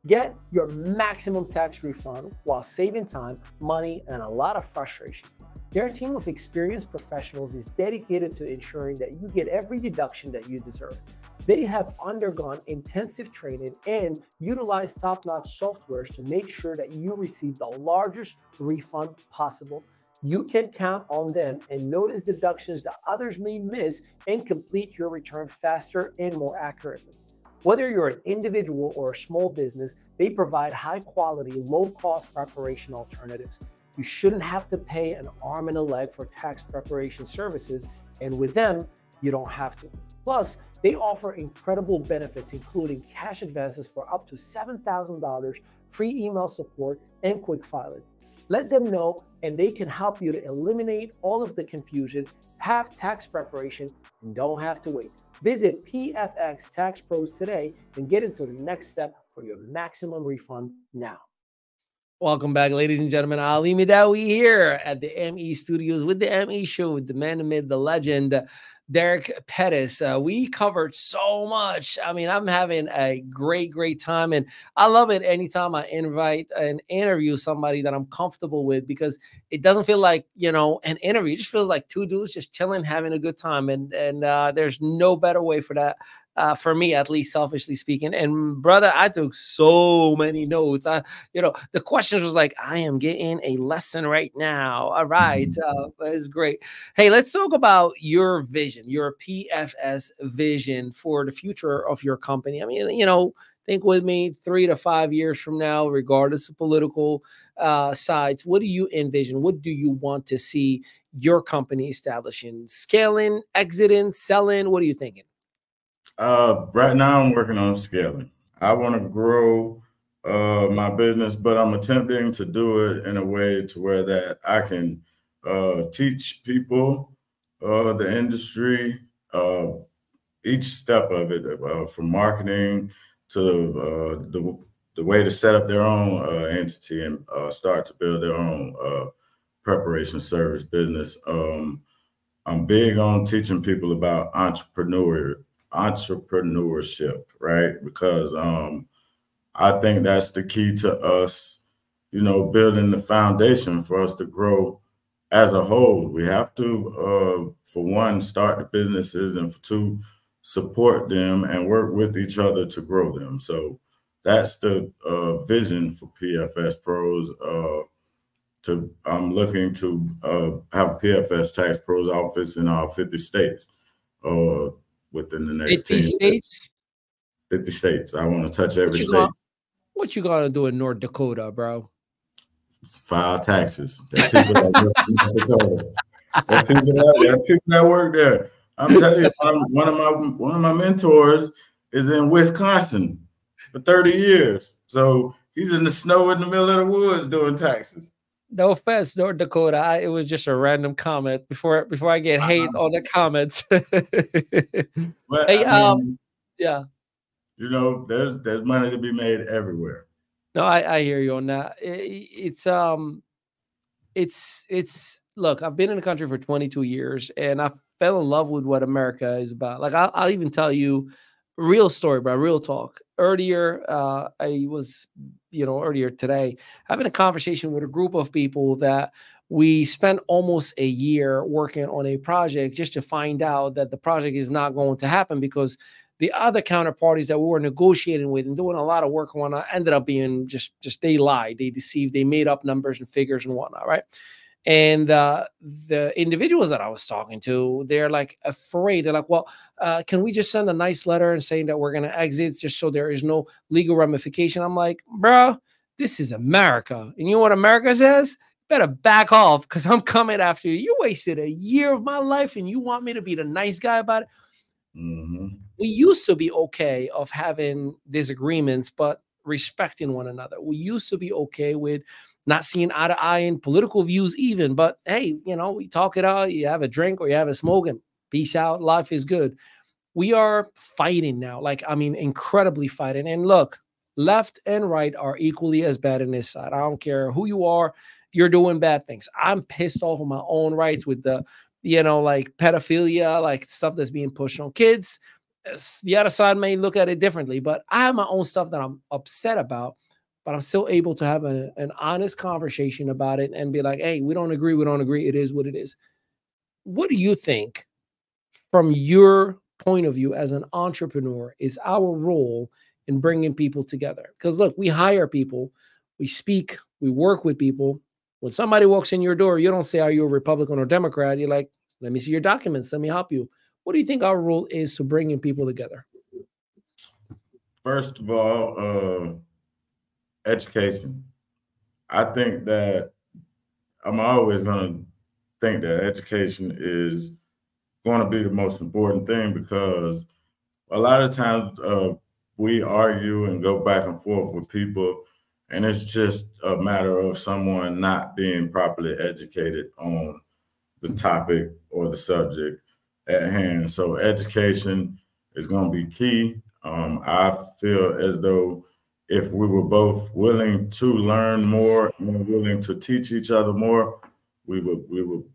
Get your maximum tax refund while saving time, money, and a lot of frustration. Their team of experienced professionals is dedicated to ensuring that you get every deduction that you deserve. They have undergone intensive training and utilize top-notch softwares to make sure that you receive the largest refund possible. You can count on them and notice deductions that others may miss and complete your return faster and more accurately. Whether you're an individual or a small business, they provide high-quality, low-cost preparation alternatives. You shouldn't have to pay an arm and a leg for tax preparation services, and with them, you don't have to. Plus, they offer incredible benefits, including cash advances for up to $7,000, free email support, and quick filing. Let them know, and they can help you to eliminate all of the confusion, have tax preparation, and don't have to wait. Visit PFX Tax Pros today and get into the next step for your maximum refund now. Welcome back, ladies and gentlemen. Ali Midawi here at the ME Studios with the ME Show with the man amid the legend, Derrick Pettis. We covered so much. I mean, I'm having a great time, and I love it anytime I invite and interview somebody that I'm comfortable with, because it doesn't feel like, an interview. It just feels like two dudes just chilling, having a good time, and there's no better way for that. For me, at least, selfishly speaking. And brother, I took so many notes. The questions was like, I am getting a lesson right now. All right. It's great. Hey, let's talk about your vision, your PFS vision for the future of your company. I mean, think with me, 3 to 5 years from now, regardless of political sides, what do you envision? What do you want to see your company establishing? Scaling, exiting, selling? What are you thinking? Right now I'm working on scaling. I want to grow my business, but I'm attempting to do it in a way to where that I can teach people the industry, each step of it, from marketing to the way to set up their own entity and start to build their own preparation service business. I'm big on teaching people about entrepreneurship, right? Because I think that's the key to us, building the foundation for us to grow as a whole. We have to, for one, start the businesses, and for two, support them and work with each other to grow them. So that's the vision for PFS Pros. I'm looking to have a PFS Tax Pros office in all 50 states. Within the next 50 states? 50 states. I want to touch every state. What you gonna do in North Dakota, bro? File taxes. There's people that work there. I'm telling you, one of my mentors is in Wisconsin for 30 years. So he's in the snow in the middle of the woods doing taxes. No offense, North Dakota. It was just a random comment before I get hate on the comments. But, hey, yeah. There's money to be made everywhere. No, I hear you on that. It's look, I've been in the country for 22 years and I fell in love with what America is about. Like I'll even tell you real story, bro, real talk. Earlier, I was, earlier today, having a conversation with a group of people that we spent almost a year working on a project just to find out that the project is not going to happen because the other counterparties that we were negotiating with and doing a lot of work on ended up being just they lied, they deceived, they made up numbers and figures and whatnot, right? And the individuals that I was talking to, they're like afraid. They're like, well, can we just send a nice letter and saying that we're going to exit just so there is no legal ramification? I'm like, bro, this is America. And you know what America says? better back off because I'm coming after you. You wasted a year of my life and you want me to be the nice guy about it. We used to be okay of having disagreements, but respecting one another. We used to be okay with not seeing eye to eye in political views even, but hey, you know, we talk it out, you have a drink or you have a smoke and peace out, life is good. We are fighting now, like, I mean, incredibly fighting. And look, left and right are equally as bad in this side. I don't care who you are, you're doing bad things. I'm pissed off on my own rights with the, you know, like pedophilia, like stuff that's being pushed on kids. The other side may look at it differently, but I have my own stuff that I'm upset about, but I'm still able to have an honest conversation about it and be like, hey, we don't agree. We don't agree. It is what it is. What do you think from your point of view as an entrepreneur is our role in bringing people together? Because look, we hire people, we speak, we work with people. When somebody walks in your door, you don't say, are you a Republican or Democrat? You're like, let me see your documents. Let me help you. What do you think our role is to bringing people together? First of all, education. I think that I'm always going to think that education is going to be the most important thing, because a lot of times we argue and go back and forth with people, and it's just a matter of someone not being properly educated on the topic or the subject at hand. So education is going to be key. I feel as though if we were both willing to learn more and willing to teach each other more, we would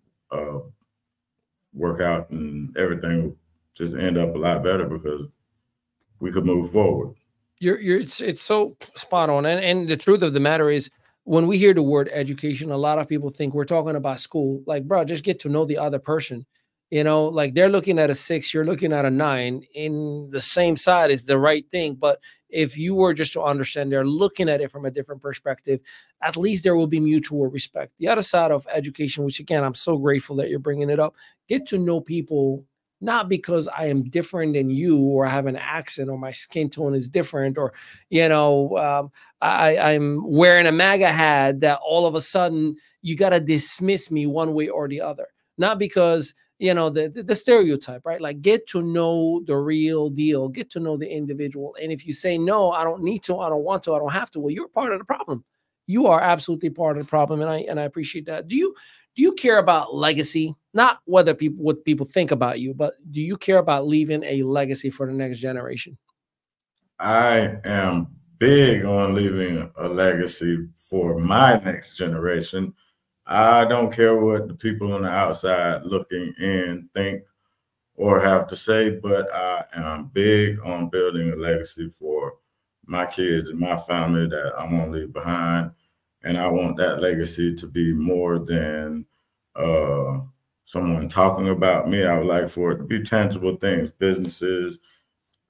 work out and everything would just end up a lot better because we could move forward. It's so spot on. And the truth of the matter is, when we hear the word education, a lot of people think we're talking about school. Like, bro, just get to know the other person. You know, like they're looking at a 6, you're looking at a 9. In the same side is the right thing. But if you were just to understand they're looking at it from a different perspective, at least there will be mutual respect. The other side of education, which again, I'm so grateful that you're bringing it up, get to know people, not because I am different than you or I have an accent or my skin tone is different or, you know, I'm wearing a MAGA hat that all of a sudden you got to dismiss me one way or the other. Not because, you know, the stereotype, right? Like, get to know the real deal, get to know the individual. And if you say, no, I don't need to, I don't want to, I don't have to, well, you're part of the problem. You are absolutely part of the problem. And I appreciate that. Do you care about legacy? Not what people think about you, but do you care about leaving a legacy for the next generation? I am big on leaving a legacy for my next generation. I don't care what the people on the outside looking in think or have to say, but I am big on building a legacy for my kids and my family that I'm going to leave behind. And I want that legacy to be more than someone talking about me. I would like for it to be tangible things, businesses,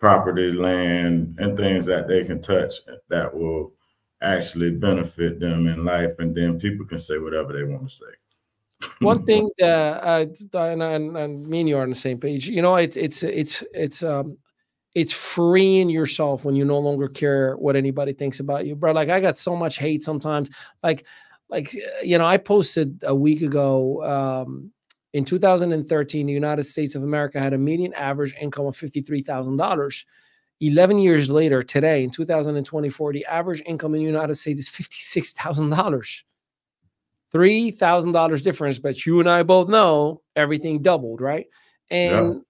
property, land, and things that they can touch that will actually benefit them in life, and then people can say whatever they want to say. One thing that and me and you are on the same page. You know, it's freeing yourself when you no longer care what anybody thinks about you, bro. Like, I got so much hate sometimes. Like you know, I posted a week ago. In 2013, the United States of America had a median average income of $53,000. 11 years later, today, in 2024, the average income in the United States is $56,000. $3,000 difference, but you and I both know everything doubled, right? And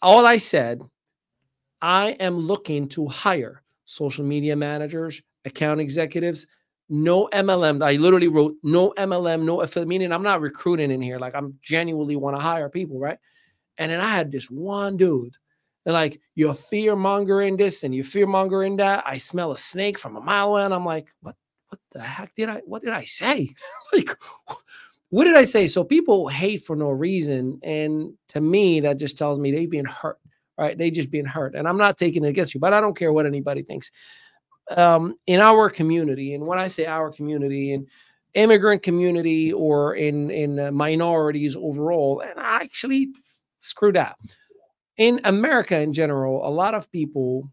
all I said, I am looking to hire social media managers, account executives, no MLM. I literally wrote no MLM, no affiliate, meaning I'm not recruiting in here. Like, I'm genuinely want to hire people, right? And then I had this one dude. And like, you're fear mongering this and you're fear mongering that. I smell a snake from a mile away. And I'm like, what the heck what did I say? Like, what did I say? So people hate for no reason. And to me, that just tells me they've been hurt, right? They just been hurt. And I'm not taking it against you, but I don't care what anybody thinks. In our community, and when I say our community, in immigrant community or in minorities overall, and I actually screw that. In America in general, a lot of people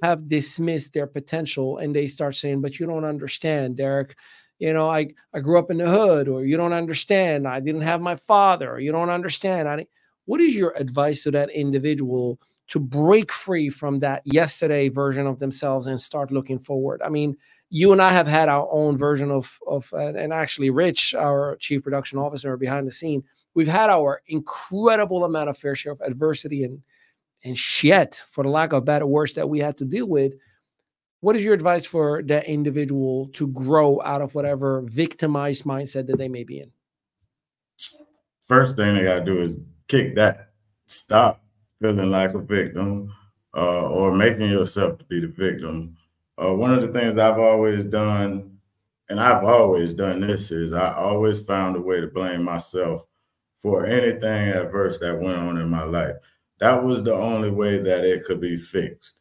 have dismissed their potential, and they start saying, but you don't understand, Derrick. You know, I grew up in the hood, or you don't understand, I didn't have my father, or you don't understand. What is your advice to that individual to break free from that yesterday version of themselves and start looking forward? I mean, you and I have had our own version of and actually Rich, our chief production officer behind the scene, we've had our incredible amount of fair share of adversity and shit, for the lack of better words, that we had to deal with. What is your advice for that individual to grow out of whatever victimized mindset that they may be in? First thing they got to do is kick that. Stop feeling like a victim or making yourself to be the victim. One of the things I've always done, and I've always done this, is I always found a way to blame myself for anything adverse that went on in my life. That was the only way that it could be fixed,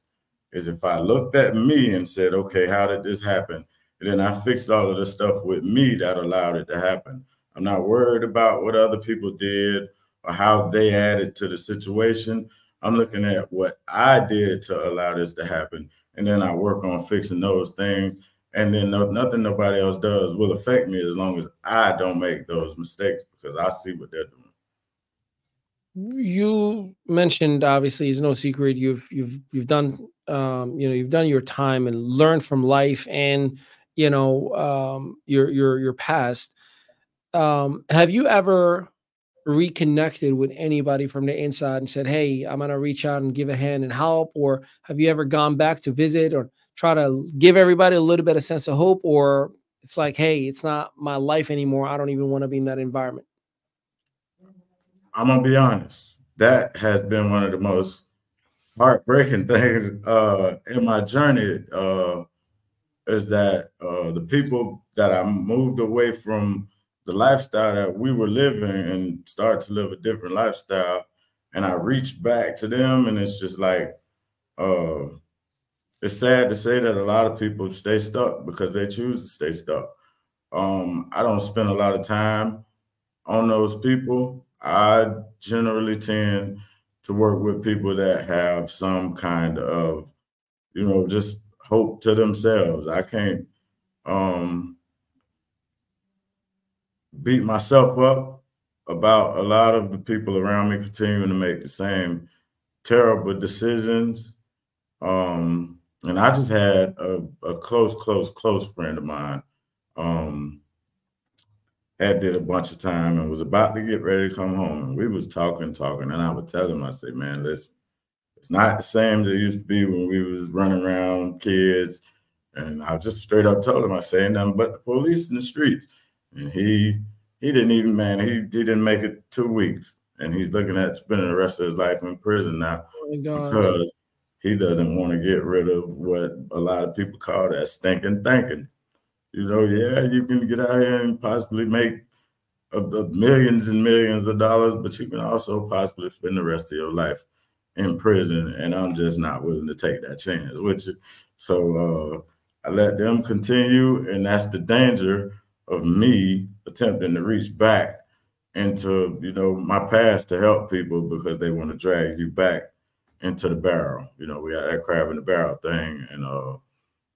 is if I looked at me and said, okay, how did this happen? And then I fixed all of the stuff with me that allowed it to happen. I'm not worried about what other people did or how they added to the situation. I'm looking at what I did to allow this to happen. And then I work on fixing those things. And then nothing nobody else does will affect me as long as I don't make those mistakes, because I see what they're doing. You mentioned, obviously, it's no secret, you've done you've done your time and learned from life and your past. Have you ever reconnected with anybody from the inside and said, hey, I'm going to reach out and give a hand and help? Or have you ever gone back to visit or try to give everybody a little bit of sense of hope? Or it's like, hey, it's not my life anymore, I don't even want to be in that environment? I'm going to be honest. That has been one of the most heartbreaking things in my journey, is that the people that I moved away from the lifestyle that we were living and started to live a different lifestyle, and I reached back to them, and it's just like, it's sad to say that a lot of people stay stuck because they choose to stay stuck. I don't spend a lot of time on those people. I generally tend to work with people that have some kind of, just hope to themselves. I can't beat myself up about a lot of the people around me continuing to make the same terrible decisions. And I just had a close friend of mine had did a bunch of time and was about to get ready to come home. And we was talking, and I would tell him, I say, man, listen, it's not the same as it used to be when we was running around kids. And I just straight up told him, I say, ain't nothing but the police in the streets. And he didn't even, man, he didn't make it 2 weeks. And he's looking at spending the rest of his life in prison now because he doesn't want to get rid of what a lot of people call that stinking thinking. Yeah, you can get out here and possibly make millions and millions of dollars, but you can also possibly spend the rest of your life in prison. And I'm just not willing to take that chance with you. So I let them continue. And that's the danger of me attempting to reach back into, my past to help people, because they want to drag you back into the barrel. We got that crab in the barrel thing. And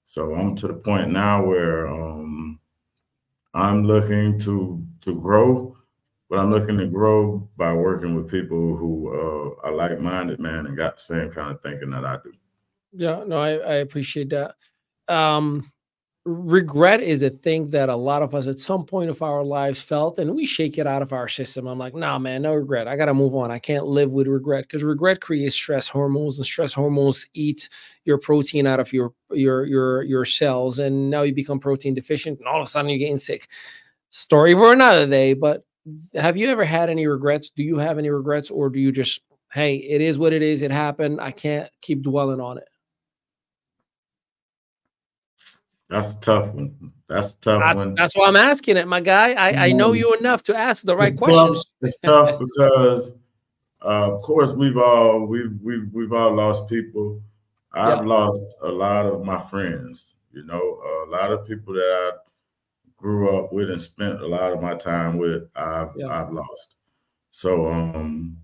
so I'm to the point now where I'm looking to grow, but I'm looking to grow by working with people who are like-minded, man, and got the same kind of thinking that I do. Yeah, no, I appreciate that. Regret is a thing that a lot of us at some point of our lives felt, and we shake it out of our system. I'm like, nah, man, no regret. I got to move on. I can't live with regret, because regret creates stress hormones, and stress hormones eat your protein out of your cells. And now you become protein deficient, and all of a sudden you're getting sick. Story for another day. But have you ever had any regrets? Do you have any regrets, or do you just, hey, it is what it is. It happened. I can't keep dwelling on it? That's a tough one. That's a tough one. That's why I'm asking it, my guy. I know you enough to ask the right questions. It's tough because, of course, we've all lost people. I've lost a lot of my friends. A lot of people that I grew up with and spent a lot of my time with, I've lost. So, in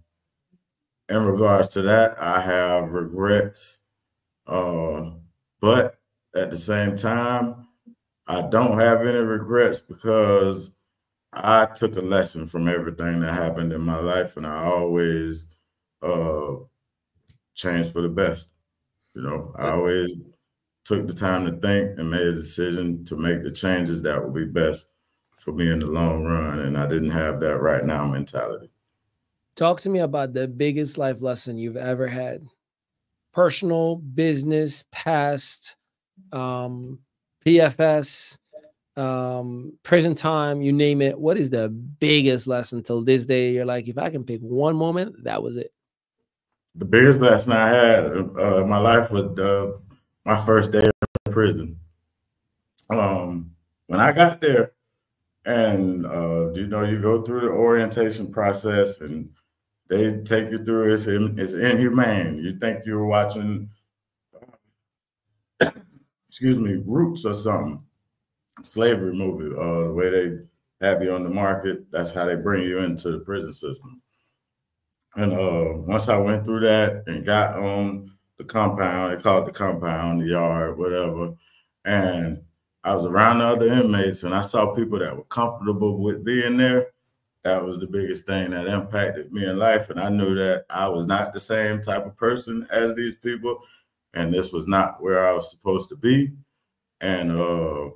regards to that, I have regrets But at the same time, I don't have any regrets because I took a lesson from everything that happened in my life, and I always changed for the best. You know, I always took the time to think and made a decision to make the changes that would be best for me in the long run. And I didn't have that right now mentality. Talk to me about the biggest life lesson you've ever had. Personal, business, past, PFS, prison time, you name it. What is the biggest lesson till this day? You're like, if I can pick one moment, that was it. The biggest lesson I had in my life was my first day in prison. When I got there, and you know, you go through the orientation process, and they take you through. It's inhumane. You think you're watching, excuse me, Roots or something, slavery movie. The way they have you on the market, that's how they bring you into the prison system. And once I went through that and got on the compound, they call it the compound, the yard, whatever, and I was around the other inmates and I saw people that were comfortable with being there. That was the biggest thing that impacted me in life. And I knew that I was not the same type of person as these people. And this was not where I was supposed to be. And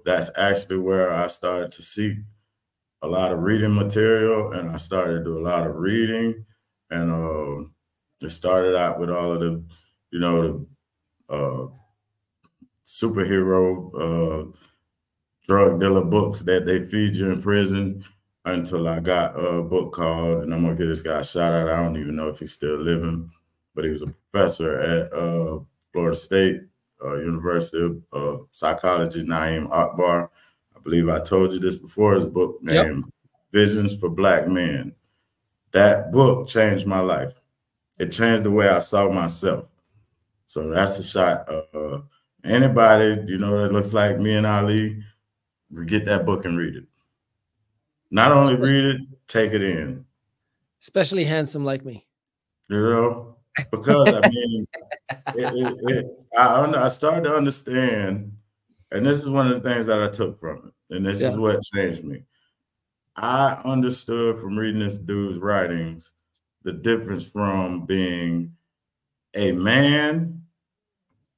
that's actually where I started to seek a lot of reading material. And I started to do a lot of reading. And it started out with all of the, you know, the superhero drug dealer books that they feed you in prison, until I got a book called, and I'm gonna give this guy a shout out. I don't even know if he's still living, but he was a professor at Florida State University of Psychology, Naeem Akbar. I believe I told you this before. His book named Visions for Black Men. That book changed my life. It changed the way I saw myself. So that's a shot. Anybody, you know, that looks like me and Ali, get that book and read it. Not only read it, take it in. Especially handsome like me. You know, because I mean, I started to understand, and this is one of the things that I took from it, and this is what changed me. I understood from reading this dude's writings the difference from being a man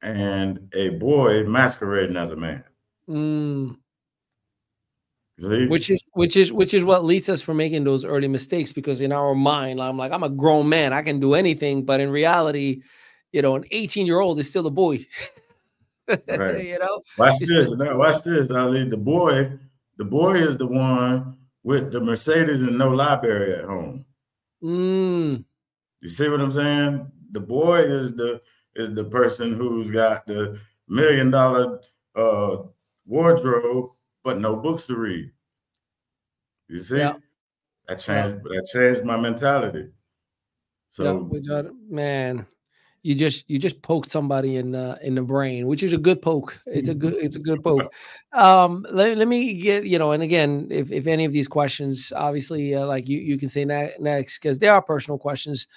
and a boy masquerading as a man. Which is what leads us from making those early mistakes, because in our mind, I'm like, I'm a grown man, I can do anything, but in reality, you know, an 18-year-old is still a boy. Right. You know, watch this, Ali. The boy is the one with the Mercedes and no library at home. You see what I'm saying? The boy is the person who's got the $1 million wardrobe, but no books to read. You see, that changed my mentality. So, man, you just poked somebody in the brain, which is a good poke. It's a good poke. Let me get, you know, and again, if any of these questions, obviously, like you can say next, because they are personal questions.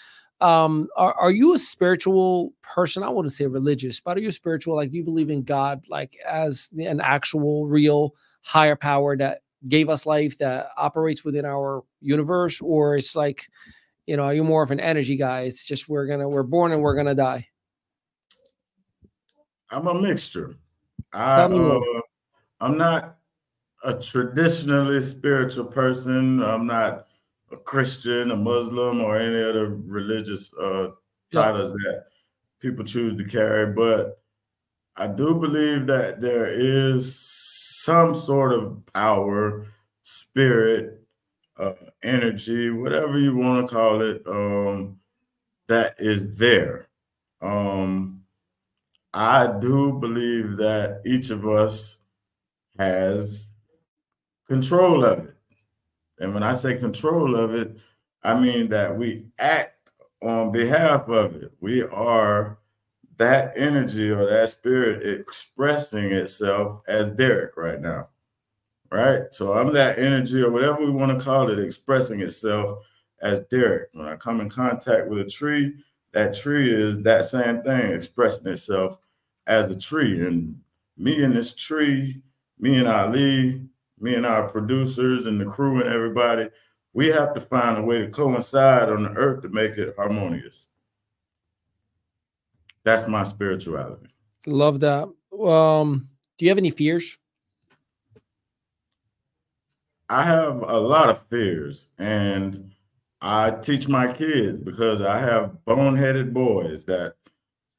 Are you a spiritual person? I wouldn't say religious, but are you spiritual? Like, do you believe in God, like as an actual, real, higher power that gave us life, that operates within our universe? Or it's like, you know, are you more of an energy guy? It's just we're born and we're gonna die. I'm a mixture. I'm not a traditionally spiritual person. I'm not a Christian, a Muslim, or any other religious titles that people choose to carry, but I do believe that there is some sort of power, spirit, energy, whatever you want to call it, that is there. I do believe that each of us has control of it. And when I say control of it, I mean that we act on behalf of it. We are that energy or that spirit expressing itself as Derrick right now, right? So I'm that energy, or whatever we want to call it, expressing itself as Derrick. When I come in contact with a tree, that tree is that same thing expressing itself as a tree, and me and this tree, me and Ali, me and our producers and the crew and everybody, we have to find a way to coincide on the earth to make it harmonious. That's my spirituality. Love that. Do you have any fears? I have a lot of fears, and I teach my kids because I have boneheaded boys that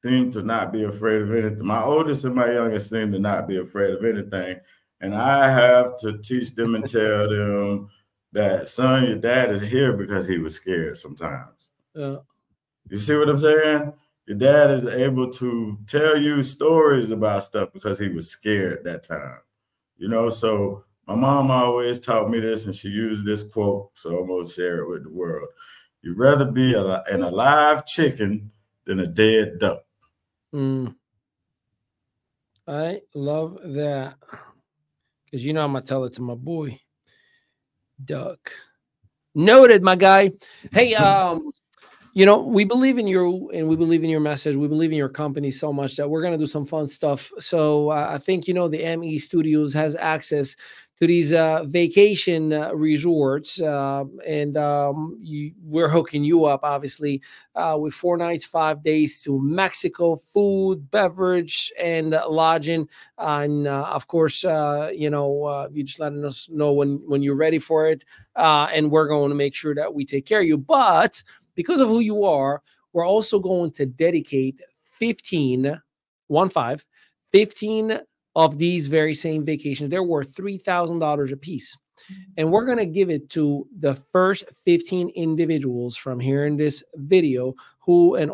seem to not be afraid of anything. My oldest and my youngest seem to not be afraid of anything. And I have to teach them and tell them that, son, your dad is here because he was scared sometimes. You see what I'm saying? Your dad is able to tell you stories about stuff because he was scared that time. You know, so my mom always taught me this, and she used this quote, so I'm going to share it with the world. You'd rather be an alive chicken than a dead duck. I love that. Because you know I'm going to tell it to my boy. Duck. Noted, my guy. Hey, you know, we believe in you and we believe in your message. We believe in your company so much that we're going to do some fun stuff. So I think, you know, the ME Studios has access to these vacation resorts. We're hooking you up, obviously, with 4 nights, 5 days to Mexico, food, beverage, and lodging. And of course, you know, you just letting us know when you're ready for it. And we're going to make sure that we take care of you. But because of who you are, we're also going to dedicate 15 of these very same vacations. They're worth $3,000 a piece. And we're going to give it to the first 15 individuals from here in this video who are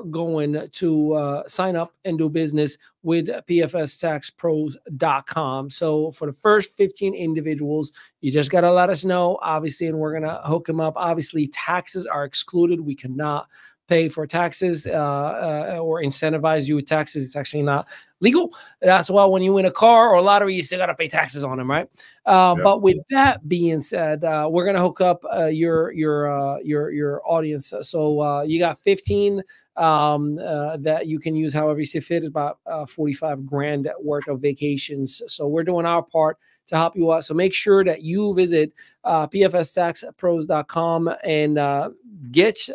going to sign up and do business with PFSTaxPros.com. So for the first 15 individuals, you just got to let us know, obviously, and we're going to hook them up. Obviously, taxes are excluded. We cannot pay for taxes or incentivize you with taxes. It's actually not legal. That's why when you win a car or a lottery, you still got to pay taxes on them, right? But with that being said, we're gonna hook up your audience. So you got 15 that you can use however you see fit. It's about 45 grand worth of vacations. So we're doing our part to help you out. So make sure that you visit PFSTaxPros.com and get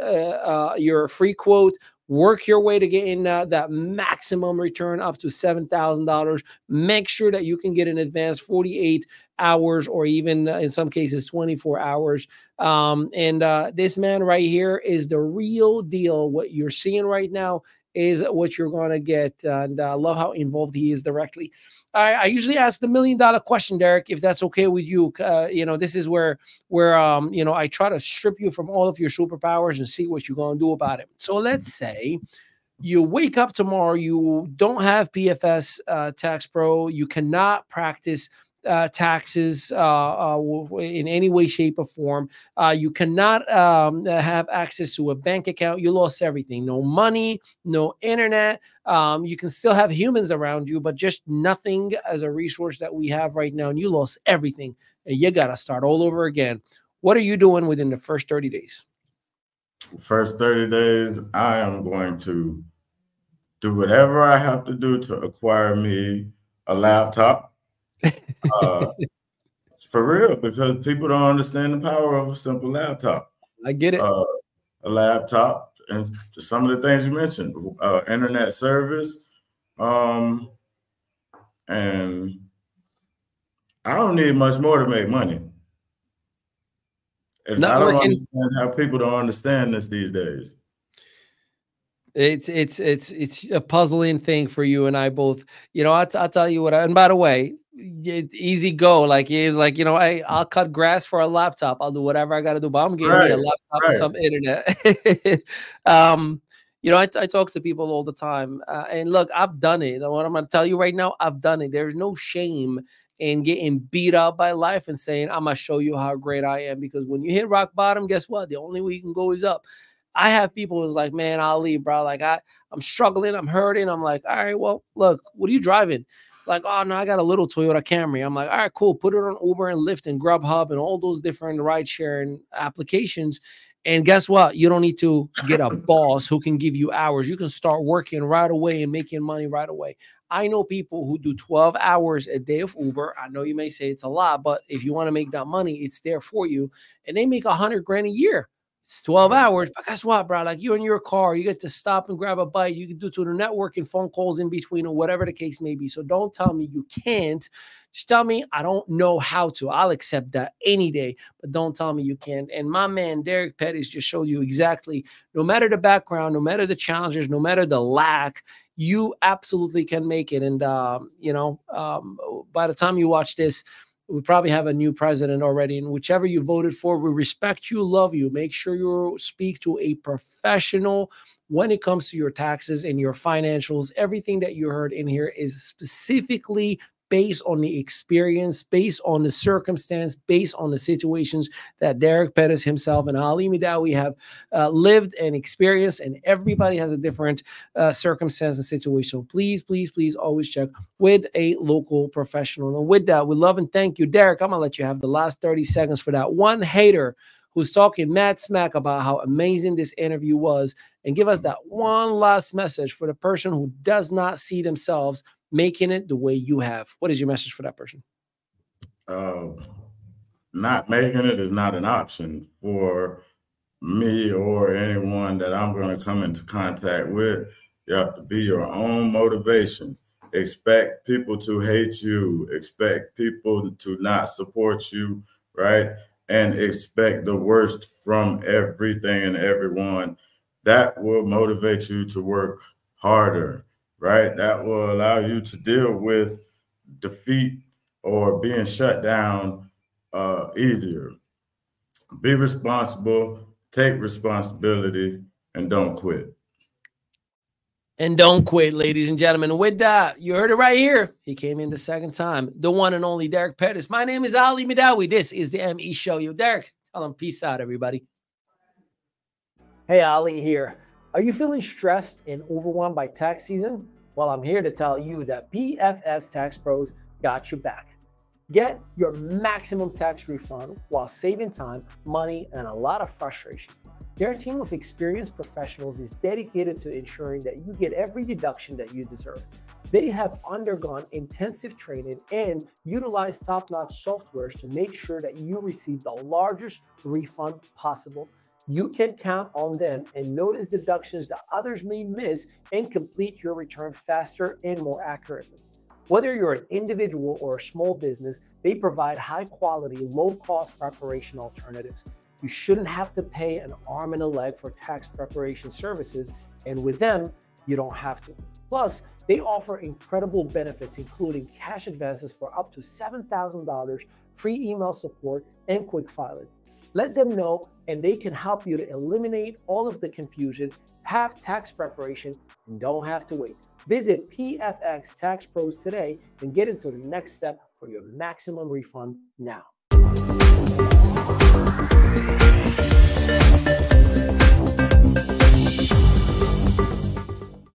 your free quote. Work your way to getting that maximum return up to $7,000. Make sure that you can get an advance 48 hours or even in some cases 24 hours. This man right here is the real deal. What you're seeing right now is what you're going to get. And I love how involved he is directly. I usually ask the $1 million question, Derrick, if that's okay with you. You know, this is where you know, I try to strip you from all of your superpowers and see what you're going to do about it. So let's say you wake up tomorrow, you don't have PFS Tax Pro, you cannot practice taxes in any way, shape, or form. You cannot have access to a bank account. You lost everything. No money, no internet. You can still have humans around you, but just nothing as a resource that we have right now. And you lost everything. And you got to start all over again. What are you doing within the first 30 days? First 30 days, I am going to do whatever I have to do to acquire me a laptop. For real, because people don't understand the power of a simple laptop. I get it. A laptop and some of the things you mentioned, internet service, and I don't need much more to make money. And I don't understand how people don't understand this these days. It's a puzzling thing for you and I both. You know, I'll tell you what. And by the way, easy go. Like he's like, you know, I'll cut grass for a laptop. I'll do whatever I got to do. But I'm getting me a laptop and some internet. You know, I talk to people all the time, and look, I've done it. What I'm going to tell you right now, I've done it. There's no shame in getting beat up by life and saying, I'm going to show you how great I am. Because when you hit rock bottom, guess what? The only way you can go is up. I have people who's like, man, Ali, bro, like I'm struggling, I'm hurting. I'm like, all right, well, look, what are you driving? like, oh no, I got a little Toyota Camry. I'm like, all right, cool. Put it on Uber and Lyft and Grubhub and all those different ride sharing applications. And guess what? You don't need to get a boss who can give you hours. You can start working right away and making money right away. I know people who do 12 hours a day of Uber. I know you may say it's a lot, but if you want to make that money, it's there for you. And they make 100 grand a year. It's 12 hours, but guess what, bro? Like, you're in your car, you get to stop and grab a bite. You can do to the networking, phone calls in between, or whatever the case may be. So don't tell me you can't. Just tell me I don't know how to. I'll accept that any day, but don't tell me you can't. And my man, Derrick Pettis, just showed you exactly, no matter the background, no matter the challenges, no matter the lack, you absolutely can make it. And, by the time you watch this, we probably have a new president already, and whichever you voted for, we respect you, love you. Make sure you speak to a professional when it comes to your taxes and your financials. Everything that you heard in here is specifically based on the experience, based on the circumstance, based on the situations that Derrick Pettis himself and Ali Midawi have lived and experienced, and everybody has a different circumstance and situation. So please, please, please always check with a local professional. And with that, we love and thank you. Derrick, I'm going to let you have the last 30 seconds for that one hater who's talking mad smack about how amazing this interview was, and give us that one last message for the person who does not see themselves making it the way you have. What is your message for that person? Not making it is not an option for me or anyone that I'm going to come into contact with. You have to be your own motivation. Expect people to hate you. Expect people to not support you, right? And expect the worst from everything and everyone. That will motivate you to work harder, right? That will allow you to deal with defeat or being shut down easier. Be responsible, take responsibility, and don't quit. And don't quit, ladies and gentlemen. With that, you heard it right here. He came in the second time. The one and only Derrick Pettis. My name is Ali Midawi. This is the ME Show. Yo, Derrick, tell him peace out, everybody. Hey, Ali here. Are you feeling stressed and overwhelmed by tax season? Well, I'm here to tell you that PFS Tax Pros got your back. Get your maximum tax refund while saving time, money, and a lot of frustration. Their team of experienced professionals is dedicated to ensuring that you get every deduction that you deserve. They have undergone intensive training and utilize top-notch softwares to make sure that you receive the largest refund possible. You can count on them and notice deductions that others may miss and complete your return faster and more accurately. Whether you're an individual or a small business, they provide high-quality, low-cost preparation alternatives. You shouldn't have to pay an arm and a leg for tax preparation services, and with them, you don't have to. Plus, they offer incredible benefits, including cash advances for up to $7,000, free email support, and quick filing. Let them know, and they can help you to eliminate all of the confusion, have tax preparation, and don't have to wait. Visit PFX Tax Pros today and get into the next step for your maximum refund now.